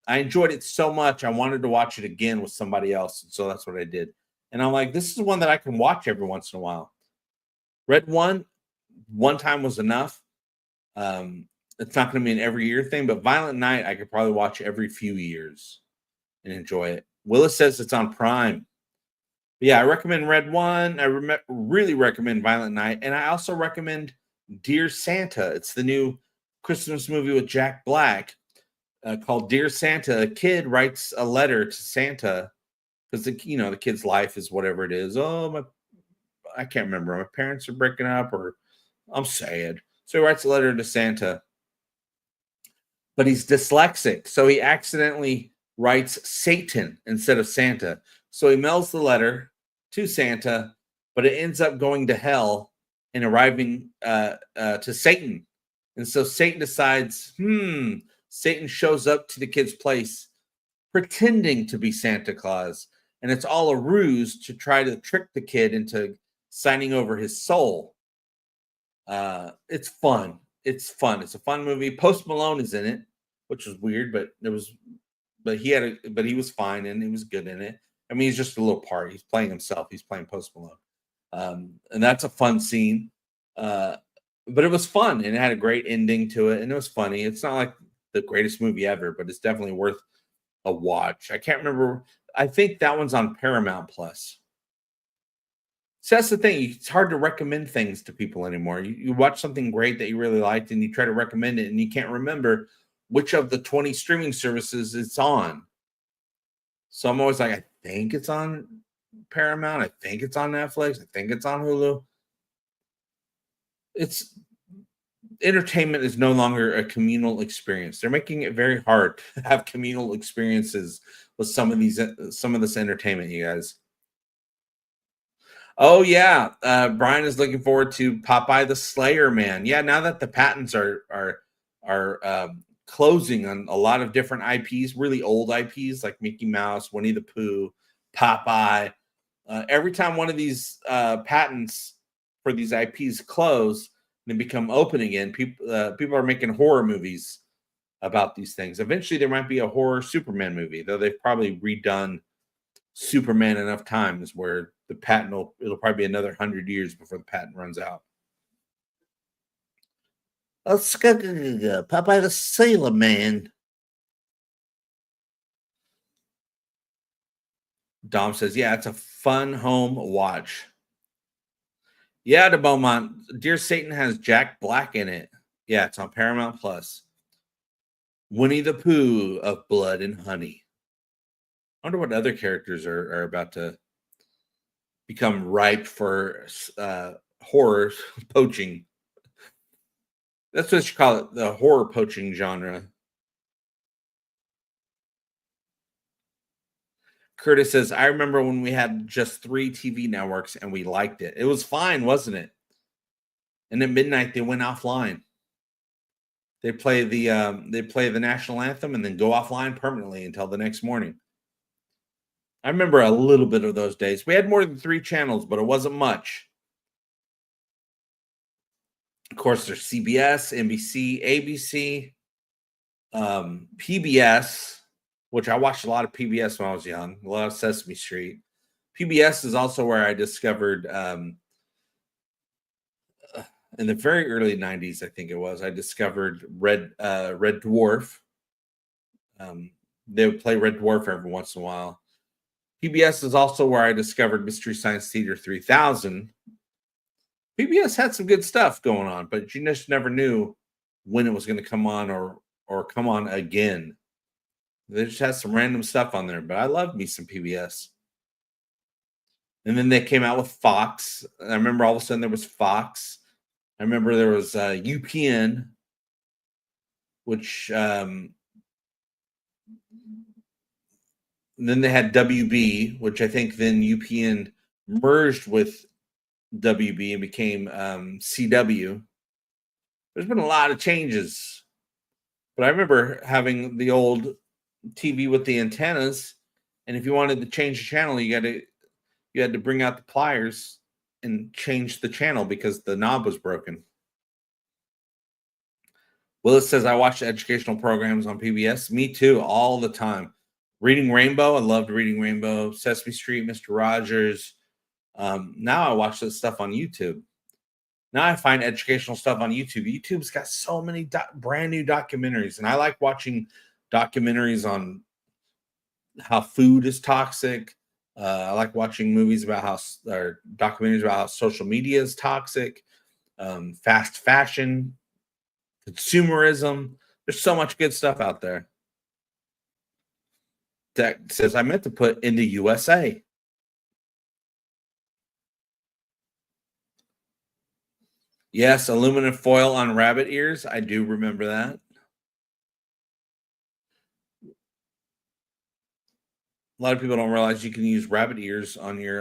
I enjoyed it so much, I wanted to watch it again with somebody else. So that's what I did. And I'm like, this is one that I can watch every once in a while. Red One time was enough. It's not going to be an every year thing, but Violent Night, I could probably watch every few years and enjoy it. Willis says it's on Prime. But yeah, I recommend Red One. I really recommend Violent Night. And I also recommend Dear Santa. It's the new Christmas movie with Jack Black called Dear Santa. A kid writes a letter to Santa because the kid's life is whatever it is. Oh, I can't remember. My parents are breaking up, or I'm sad. So he writes a letter to Santa, but he's dyslexic, so he accidentally writes Satan instead of Santa. So he mails the letter to Santa, but it ends up going to hell and arriving to Satan. And so Satan decides, Satan shows up to the kid's place pretending to be Santa Claus. And it's all a ruse to try to trick the kid into signing over his soul. It's fun. It's fun. It's a fun movie. Post Malone is in it, which was weird, but he was fine and he was good in it. I mean, he's just a little part. He's playing himself. He's playing Post Malone. And that's a fun scene. But it was fun and it had a great ending to it. And it was funny. It's not like the greatest movie ever, but it's definitely worth a watch. I can't remember. I think that one's on Paramount Plus. So that's the thing. It's hard to recommend things to people anymore. You watch something great that you really liked and you try to recommend it and you can't remember which of the 20 streaming services it's on. So I'm always like, I think it's on Paramount. I think it's on Netflix. I think it's on Hulu. Entertainment is no longer a communal experience. They're making it very hard to have communal experiences with some of this entertainment, you guys. Oh yeah, Brian is looking forward to Popeye the Slayer Man. Yeah, now that the patents are closing on a lot of different IPs, really old IPs like Mickey Mouse, Winnie the Pooh, Popeye. Every time one of these patents for these IPs close and become open again, people are making horror movies about these things. Eventually, there might be a horror Superman movie, though they've probably redone Superman enough times where the patent it'll probably be another 100 years before the patent runs out. Let's go, Popeye the Sailor Man. Dom says, yeah, it's a fun home watch. Yeah, to Beaumont. Dear Satan has Jack Black in it. Yeah, it's on Paramount Plus. Winnie the Pooh of Blood and Honey. I wonder what other characters are about to become ripe for horror poaching. That's what you call it, the horror poaching genre. Curtis says, I remember when we had just 3 TV networks and we liked it. It was fine, wasn't it? And at midnight they went offline. They play the national anthem and then go offline permanently until the next morning. I remember a little bit of those days. We had more than 3 channels, but it wasn't much. Of course, there's CBS, NBC, ABC, PBS, which I watched a lot of PBS when I was young, a lot of Sesame Street. PBS is also where I discovered, in the very early 90s, I think it was, I discovered Red Dwarf. They would play Red Dwarf every once in a while. PBS is also where I discovered Mystery Science Theater 3000. PBS had some good stuff going on, but you just never knew when it was going to come on or come on again. They just had some random stuff on there, but I loved me some PBS. And then they came out with Fox. I remember all of a sudden there was Fox. I remember there was UPN, which then they had WB, which I think then UPN merged with WB and became CW. There's been a lot of changes, but I remember having the old TV with the antennas, and if you wanted to change the channel, you had to bring out the pliers and change the channel because the knob was broken. Willis says, I watched educational programs on PBS. Me too, all the time. Reading Rainbow, I loved Reading Rainbow. Sesame Street, Mr. Rogers. Now I watch this stuff on YouTube. Now I find educational stuff on YouTube. YouTube's got so many brand new documentaries, and I like watching documentaries on how food is toxic. I like watching movies about documentaries about how social media is toxic, fast fashion, consumerism. There's so much good stuff out there. That says I meant to put in the USA. Yes, aluminum foil on rabbit ears. I do remember that. A lot of people don't realize you can use rabbit ears on your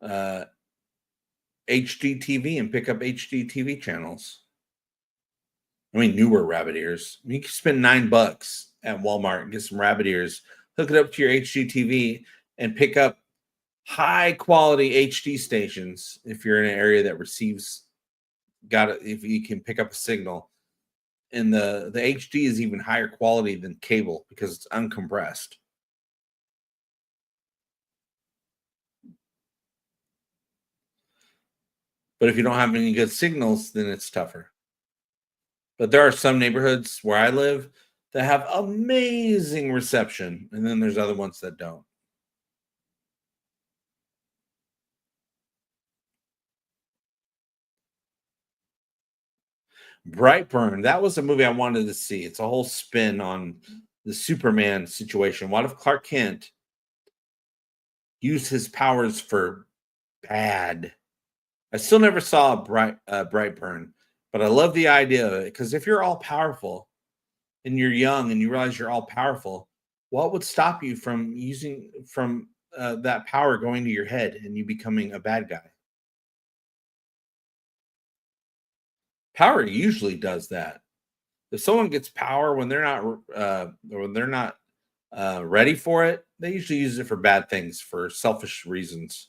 HD TV and pick up HD TV channels. I mean, newer rabbit ears. You can spend $9 at Walmart and get some rabbit ears, hook it up to your HD TV, and pick up high quality HD stations if you're in an area that receives if you can pick up a signal. And the HD is even higher quality than cable because it's uncompressed. But if you don't have any good signals, then it's tougher. But there are some neighborhoods where I live that have amazing reception, and then there's other ones that don't. Brightburn, that was a movie I wanted to see. It's a whole spin on the Superman situation. What if Clark Kent used his powers for bad? I still never saw Brightburn, but I love the idea of it because if you're all powerful and you're young and you realize you're all powerful, what would stop you from using that power going to your head and you becoming a bad guy? Power usually does that. If someone gets power when they're not ready for it, they usually use it for bad things, for selfish reasons.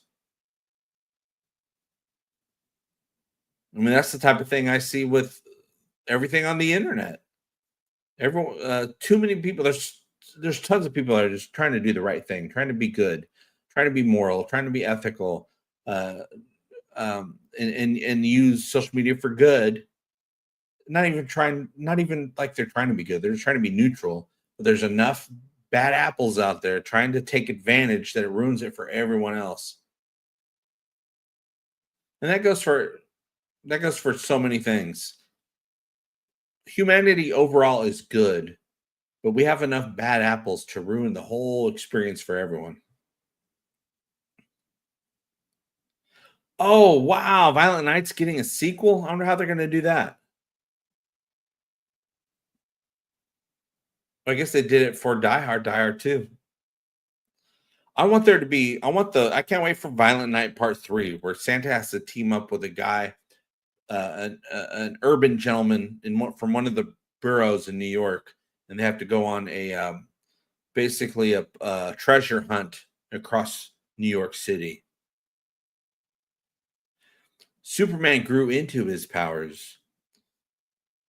I mean, that's the type of thing I see with everything on the internet. Everyone, too many people. There's tons of people that are just trying to do the right thing, trying to be good, trying to be moral, trying to be ethical, and use social media for good. Not even like they're trying to be good. They're just trying to be neutral. But there's enough bad apples out there trying to take advantage that it ruins it for everyone else. And that goes for so many things. humanity overall is good, but we have enough bad apples to ruin the whole experience for everyone. Oh, wow. Violent Night's getting a sequel. I wonder how they're going to do that. I guess they did it for Die Hard 2. I want there to be, I can't wait for Violent Night Part 3, where Santa has to team up with a guy, an urban gentleman from one of the boroughs in New York, and they have to go on basically a treasure hunt across New York City. Superman grew into his powers.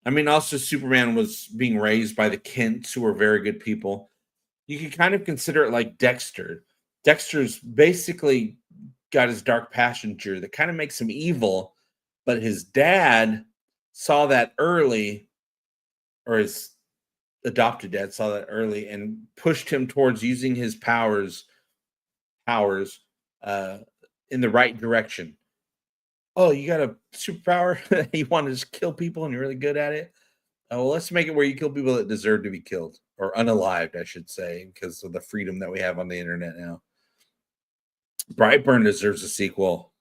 I mean, also Superman was being raised by the Kents, who were very good people. You can kind of consider it like Dexter. Dexter's basically got his dark passenger that kind of makes him evil, but his dad saw that early, or his adopted dad saw that early and pushed him towards using his powers uh, in the right direction. Oh, you got a superpower? You want to just kill people and you're really good at it? Oh, well, let's make it where you kill people that deserve to be killed or unalived, I should say, because of the freedom that we have on the internet now. Brightburn deserves a sequel.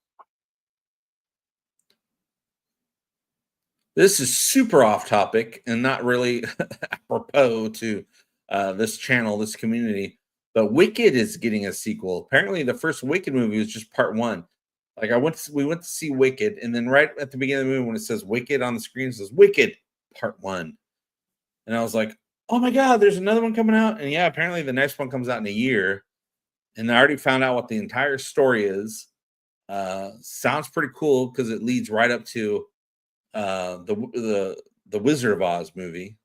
This is super off topic and not really apropos to this channel, this community. But Wicked is getting a sequel. Apparently, the first Wicked movie was just part one. Like we went to see Wicked, and then right at the beginning of the movie, when it says Wicked on the screen, it says Wicked Part 1. And I was like, oh my God, there's another one coming out. And yeah, apparently the next one comes out in a year. And I already found out what the entire story is. Sounds pretty cool because it leads right up to the Wizard of Oz movie.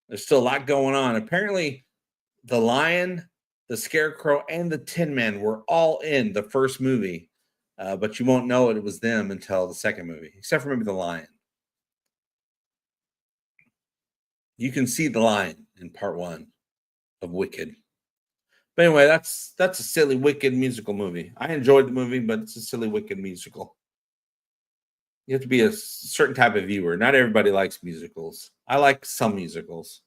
There's still a lot going on. Apparently, the Lion, the Scarecrow, and the Tin Man were all in the first movie, but you won't know it was them until the second movie, except for maybe the Lion. You can see the Lion in part 1 of Wicked. But anyway, that's a silly Wicked musical movie. I enjoyed the movie, but it's a silly Wicked musical. You have to be a certain type of viewer. Not everybody likes musicals. I like some musicals.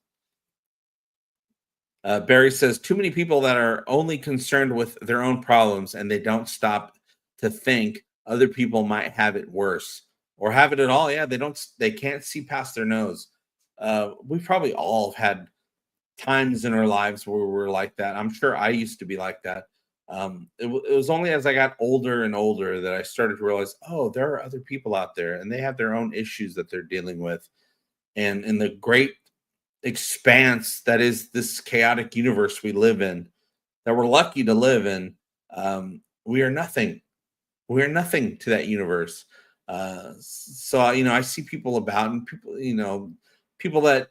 Barry says, too many people that are only concerned with their own problems and they don't stop to think other people might have it worse or have it at all. Yeah, they can't see past their nose. We probably all have had times in our lives where we were like that. I'm sure I used to be like that. It was only as I got older and older that I started to realize, oh, there are other people out there and they have their own issues that they're dealing with. And in the great expanse that is this chaotic universe we live in, that we're lucky to live in, we are nothing. We are nothing to that universe. So I see people about, and people that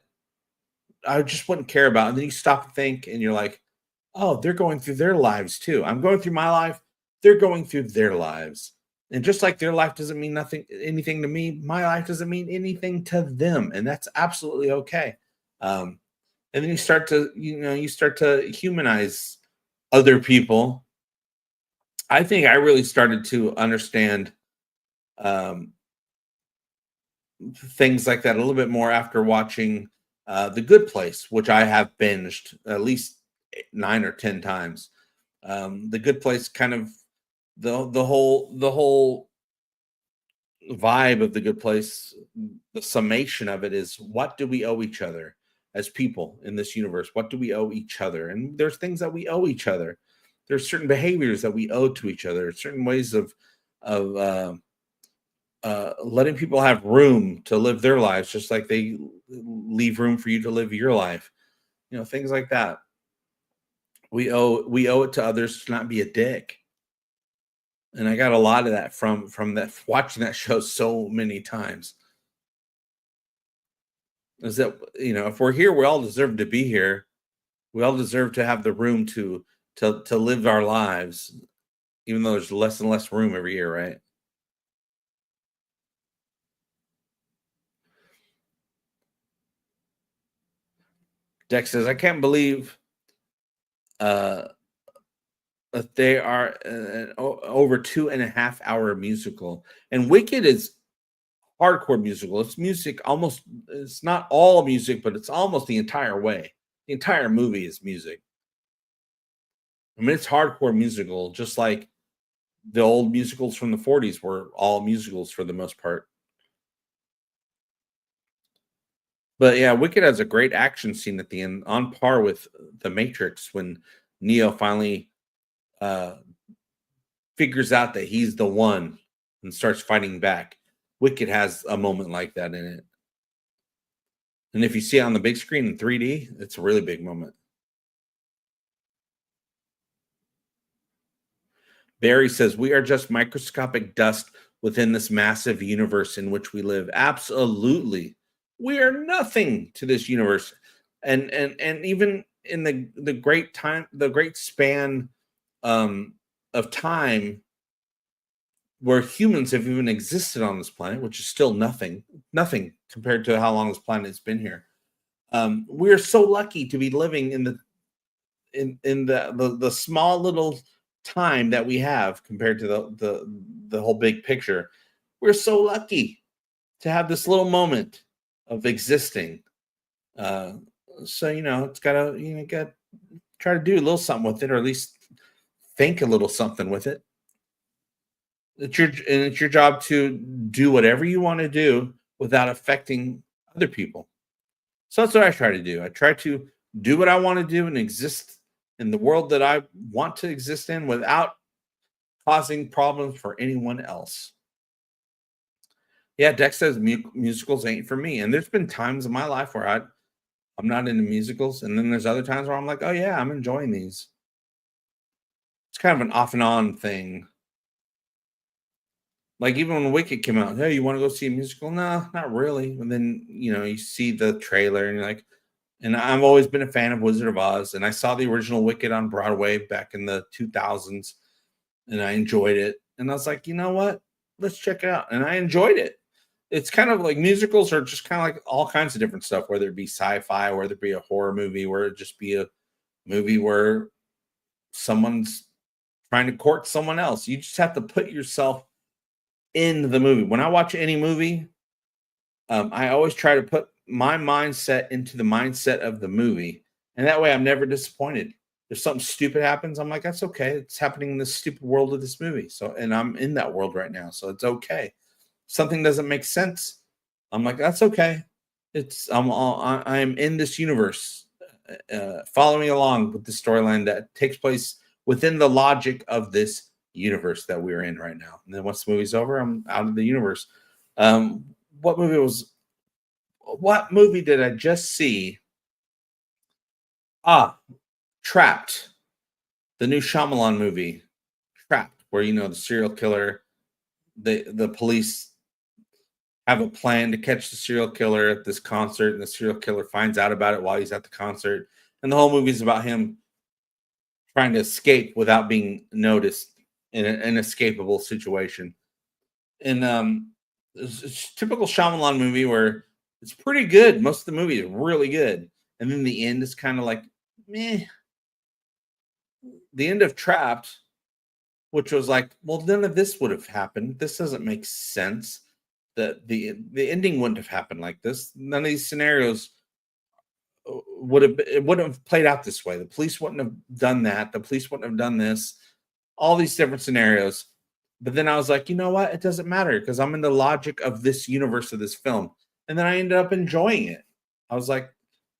I just wouldn't care about, and then you stop and think, and you're like, oh, they're going through their lives too. I'm going through my life. They're going through their lives. And just like their life doesn't mean anything to me, my life doesn't mean anything to them. And that's absolutely okay. And then you start to humanize other people. I think I really started to understand um, things like that a little bit more after watching The Good Place, which I have binged at least 9 or 10 times. The Good Place, kind of the whole vibe of The Good Place, the summation of it is, what do we owe each other as people in this universe? What do we owe each other? And there's things that we owe each other. There's certain behaviors that we owe to each other, certain ways of letting people have room to live their lives, just like they leave room for you to live your life. Things like that. We owe it to others to not be a dick. And I got a lot of that from that, watching that show so many times. Is that, if we're here, we all deserve to be here. We all deserve to have the room to live our lives, even though there's less and less room every year, right? Dex says, I can't believe that they are over 2.5 hour musical. And Wicked is hardcore musical. It's music almost, it's not all music, but it's almost the entire way. The entire movie is music. I mean, it's hardcore musical, just like the old musicals from the 40s were all musicals for the most part. But yeah, Wicked has a great action scene at the end, on par with The Matrix when Neo finally uh, figures out that he's the one and starts fighting back. Wicked has a moment like that in it. And if you see it on the big screen in 3D, it's a really big moment. Barry says, "We are just microscopic dust within this massive universe in which we live." Absolutely. We are nothing to this universe. And even in the great time, the great span um, of time where humans have even existed on this planet, which is still nothing compared to how long this planet has been here. We're so lucky to be living in the small little time that we have compared to the whole big picture. We're so lucky to have this little moment of existing. Uh, so it's gotta got try to do a little something with it, or at least think a little something with it. It's your job to do whatever you want to do without affecting other people. So that's what I try to do. I try to do what I want to do and exist in the world that I want to exist in without causing problems for anyone else. Yeah, Dex says musicals ain't for me. And there's been times in my life where I'm not into musicals. And then there's other times where I'm like, oh, yeah, I'm enjoying these. It's kind of an off and on thing. Like even when Wicked came out, hey, you want to go see a musical? No, not really. And then, you see the trailer and you're like, and I've always been a fan of Wizard of Oz. And I saw the original Wicked on Broadway back in the 2000s and I enjoyed it. And I was like, you know what? Let's check it out. And I enjoyed it. It's kind of like musicals are just kind of like all kinds of different stuff, whether it be sci-fi, whether it be a horror movie, where it just be a movie where someone's trying to court someone else. You just have to put yourself in the movie. When I watch any movie, I always try to put my mindset into the mindset of the movie. And that way I'm never disappointed. If something stupid happens, I'm like, that's okay. It's happening in this stupid world of this movie. So, and I'm in that world right now. So it's okay. Something doesn't make sense. I'm like, that's okay. I'm in this universe, following along with the storyline that takes place within the logic of this universe that we're in right now. And then once the movie's over, I'm out of the universe. Um, what movie did I just see? Trapped, the new Shyamalan movie, Trapped, where the serial killer, the police have a plan to catch the serial killer at this concert, and the serial killer finds out about it while he's at the concert, and the whole movie is about him trying to escape without being noticed in an inescapable situation. And it's a typical Shyamalan movie where it's pretty good. Most of the movie is really good, and then the end is kind of like meh. The end of Trapped, which was like, well, none of this would have happened. This doesn't make sense. The ending wouldn't have happened like this. None of these scenarios wouldn't have played out this way. The police wouldn't have done that. The police wouldn't have done this. All these different scenarios. But then I was like, you know what? It doesn't matter because I'm in the logic of this universe of this film. And then I ended up enjoying it. I was like,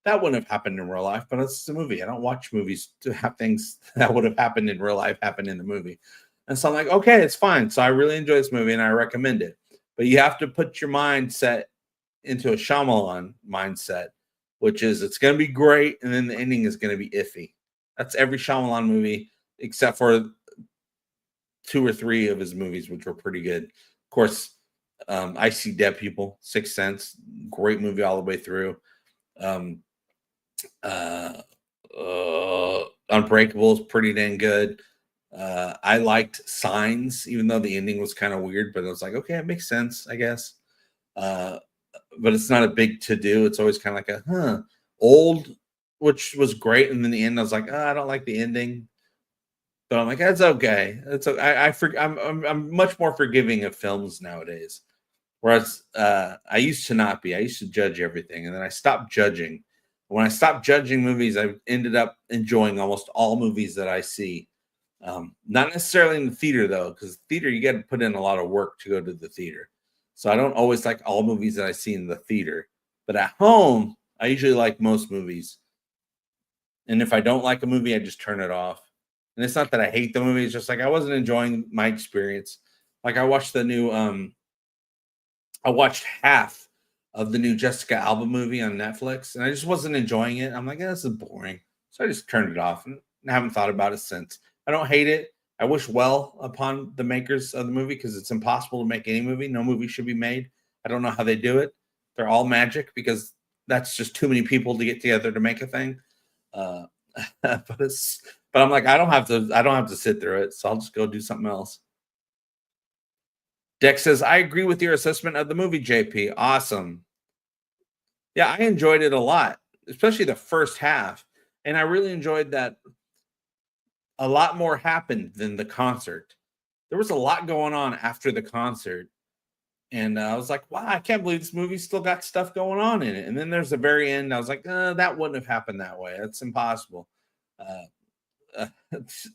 that wouldn't have happened in real life, but it's a movie. I don't watch movies to have things that would have happened in real life happen in the movie. And so I'm like, okay, it's fine. So I really enjoy this movie and I recommend it. But you have to put your mindset into a Shyamalan mindset, which is it's going to be great, and then the ending is going to be iffy. That's every Shyamalan movie except for 2 or 3 of his movies, which were pretty good. Of course, I See Dead People, Sixth Sense, great movie all the way through. Unbreakable is pretty dang good. I liked Signs, even though the ending was kind of weird, but I was like, okay, it makes sense, I guess. But it's not a big to do. It's always kind of like Old, which was great, and then the end, I was like, I don't like the ending, but I'm like, that's okay. It's okay. I'm much more forgiving of films nowadays. Whereas I used to not be. I used to judge everything, and then I stopped judging. When I stopped judging movies, I ended up enjoying almost all movies that I see. Not necessarily in the theater though, because theater you got to put in a lot of work to go to the theater. So I don't always like all movies that I see in the theater. But at home, I usually like most movies. And if I don't like a movie, I just turn it off. And it's not that I hate the movie; it's just like I wasn't enjoying my experience. Like I watched half of the new Jessica Alba movie on Netflix, and I just wasn't enjoying it. I'm like, this is boring. So I just turned it off and haven't thought about it since. I don't hate it. I wish well upon the makers of the movie because it's impossible to make any movie. No movie should be made. I don't know how they do it. They're all magic because that's just too many people to get together to make a thing. Uh, but it's but I'm like, I don't have to sit through it, so I'll just go do something else. Dex says, I agree with your assessment of the movie, JP. Awesome. Yeah, I enjoyed it a lot, especially the first half. And I really enjoyed that a lot more happened than the concert. There was a lot going on after the concert. And I was like, wow, I can't believe this movie still got stuff going on in it. And then there's the very end. I was like, that wouldn't have happened that way. That's impossible.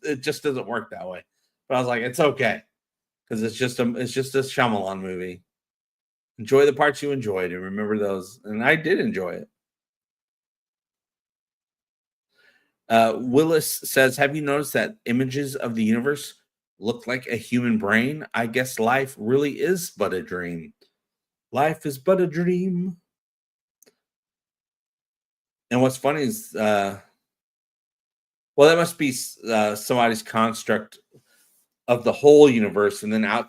It just doesn't work that way. But I was like, it's okay because it's just a Shyamalan movie. Enjoy the parts you enjoyed and remember those. And I did enjoy it. Willis says, have you noticed that images of the universe look like a human brain? I guess life really is but a dream. Life is but a dream. And what's funny is, well, that must be somebody's construct of the whole universe, and then out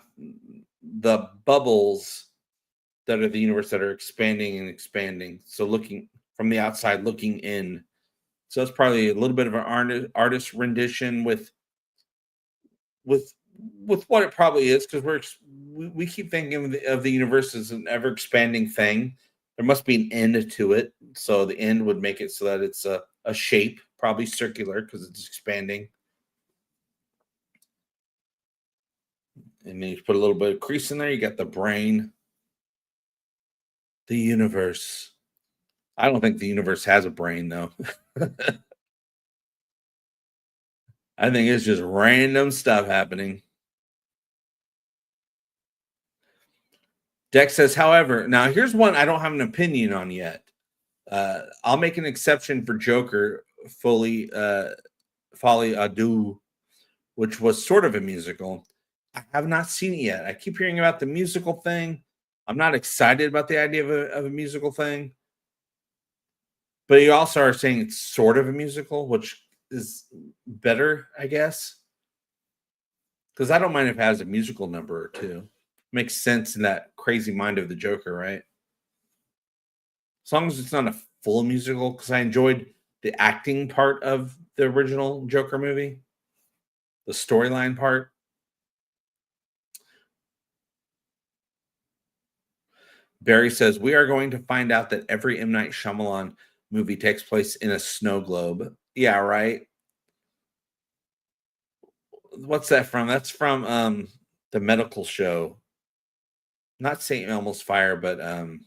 the bubbles that are the universe that are expanding and expanding. So looking from the outside, looking in. So it's probably a little bit of an artist rendition with with what it probably is because we keep thinking of the universe as an ever expanding thing. There must be an end to it, so the end would make it so that it's a shape, probably circular because it's expanding. And then you put a little bit of crease in there. You got the brain, the universe. I don't think the universe has a brain though. I think it's just random stuff happening. Dex says, however, now here's one I don't have an opinion on yet. I'll make an exception for Joker, Folly Ado, which was sort of a musical. I have not seen it yet. I keep hearing about the musical thing. I'm not excited about the idea of a musical thing. But you also are saying it's sort of a musical, which is better, I guess. Because I don't mind if it has a musical number or two. Makes sense in that crazy mind of the Joker, right? As long as it's not a full musical, because I enjoyed the acting part of the original Joker movie, the storyline part. Barry says, we are going to find out that every M. Night Shyamalan movie takes place in a snow globe. Yeah, right. What's that from? That's from the medical show. Not St. Elmo's Fire, but so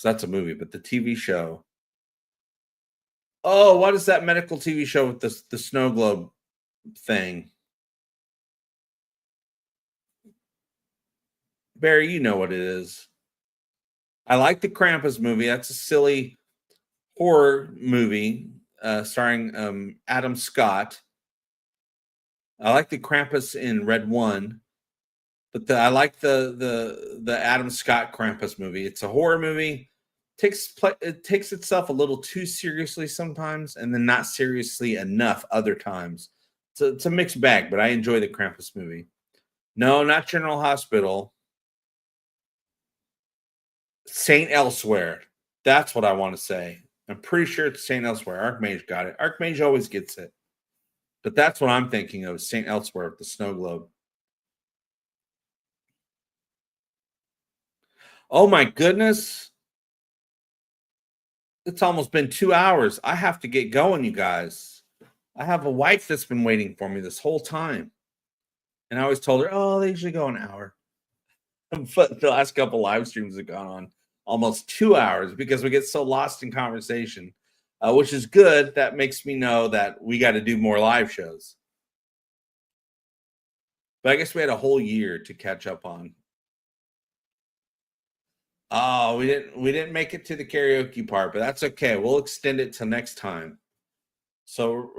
that's a movie, but the TV show. Oh, what is that medical TV show with the snow globe thing? Barry, you know what it is. I like the Krampus movie. That's a silly horror movie starring Adam Scott. I like the Krampus in Red One, but I like the Adam Scott Krampus movie. It's a horror movie. It takes itself a little too seriously sometimes, and then not seriously enough other times. It's a mixed bag, but I enjoy the Krampus movie. No, not General Hospital. Saint Elsewhere. That's what I want to say. I'm pretty sure it's Saint Elsewhere. Archmage got it. Archmage always gets it. But that's what I'm thinking of, Saint Elsewhere with the snow globe. Oh my goodness. It's almost been 2 hours. I have to get going, you guys. I have a wife that's been waiting for me this whole time. And I always told her, oh, they usually go an hour. But the last couple live streams have gone on almost 2 hours because we get so lost in conversation, which is good. That makes me know that we got to do more live shows. But I guess we had a whole year to catch up on. Oh, we didn't make it to the karaoke part, but that's okay. We'll extend it to next time. So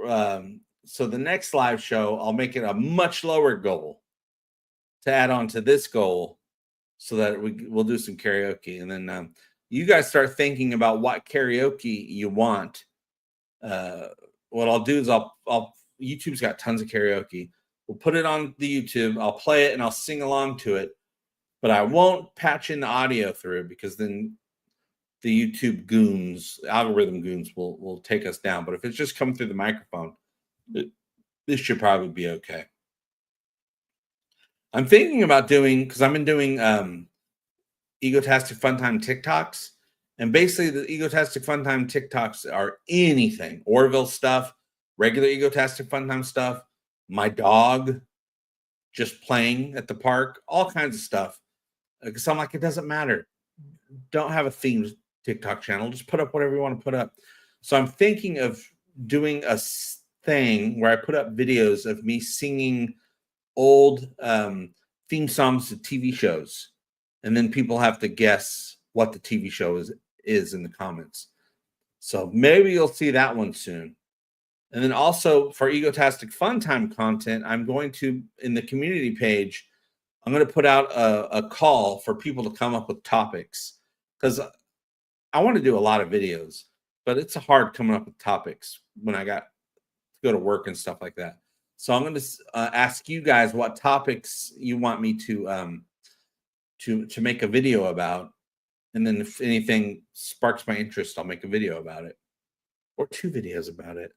so the next live show, I'll make it a much lower goal to add on to this goal so that we'll do some karaoke. And then you guys start thinking about what karaoke you want. What I'll do is I'll YouTube's got tons of karaoke. We'll put it on the YouTube. I'll play it and I'll sing along to it. But I won't patch in the audio through because then the YouTube goons, algorithm goons, will take us down. But if it's just coming through the microphone, this should probably be okay. I'm thinking about doing, because I've been doing Egotastic FunTime TikToks. And basically the Egotastic FunTime TikToks are anything. Orville stuff, regular Egotastic FunTime stuff, my dog just playing at the park, all kinds of stuff. Because I'm like, it doesn't matter. Don't have a themed TikTok channel. Just put up whatever you want to put up. So I'm thinking of doing a thing where I put up videos of me singing old theme songs to TV shows. And then people have to guess what the TV show is in the comments. So maybe you'll see that one soon. And then also for Egotastic FunTime content, I'm going to, in the community page, I'm going to put out a call for people to come up with topics because I want to do a lot of videos, but it's hard coming up with topics when I got to go to work and stuff like that. So I'm going to ask you guys what topics you want me to make a video about, and then if anything sparks my interest, I'll make a video about it, or 2 videos about it.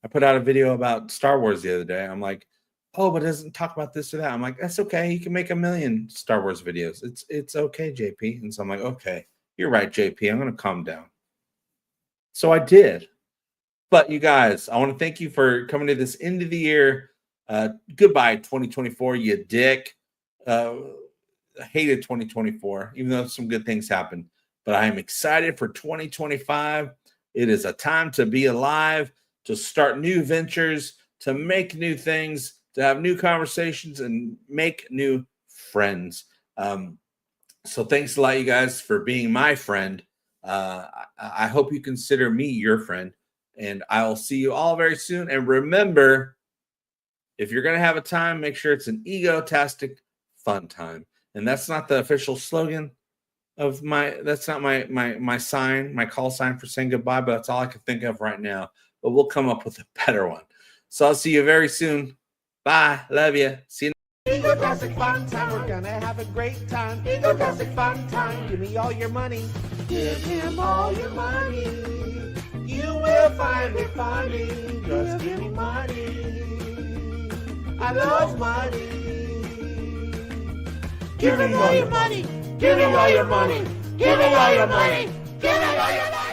I put out a video about Star Wars the other day. I'm like, oh, but it doesn't talk about this or that. I'm like, that's okay. You can make 1,000,000 Star Wars videos. It's okay, JP. And so I'm like, okay, you're right, JP. I'm going to calm down. So I did. But you guys, I want to thank you for coming to this end of the year. Goodbye, 2024, you dick. I hated 2024, even though some good things happened. But I am excited for 2025. It is a time to be alive, to start new ventures, to make new things, to have new conversations, and make new friends. So thanks a lot, you guys, for being my friend. I hope you consider me your friend. And I will see you all very soon. And remember, if you're going to have a time, make sure it's an Egotastic FunTime. And that's not the official slogan of that's not my sign, my call sign for saying goodbye, but that's all I can think of right now. But we'll come up with a better one. So I'll see you very soon. Bye. Love you. See you. Egotastic FunTime, we're gonna have a great time. Egotastic FunTime, give me all your money. Give him all your money. You will find it funny. Just give me money. I love money. Give me all your money. Give me all your money. Give me all your money. Give me all your money.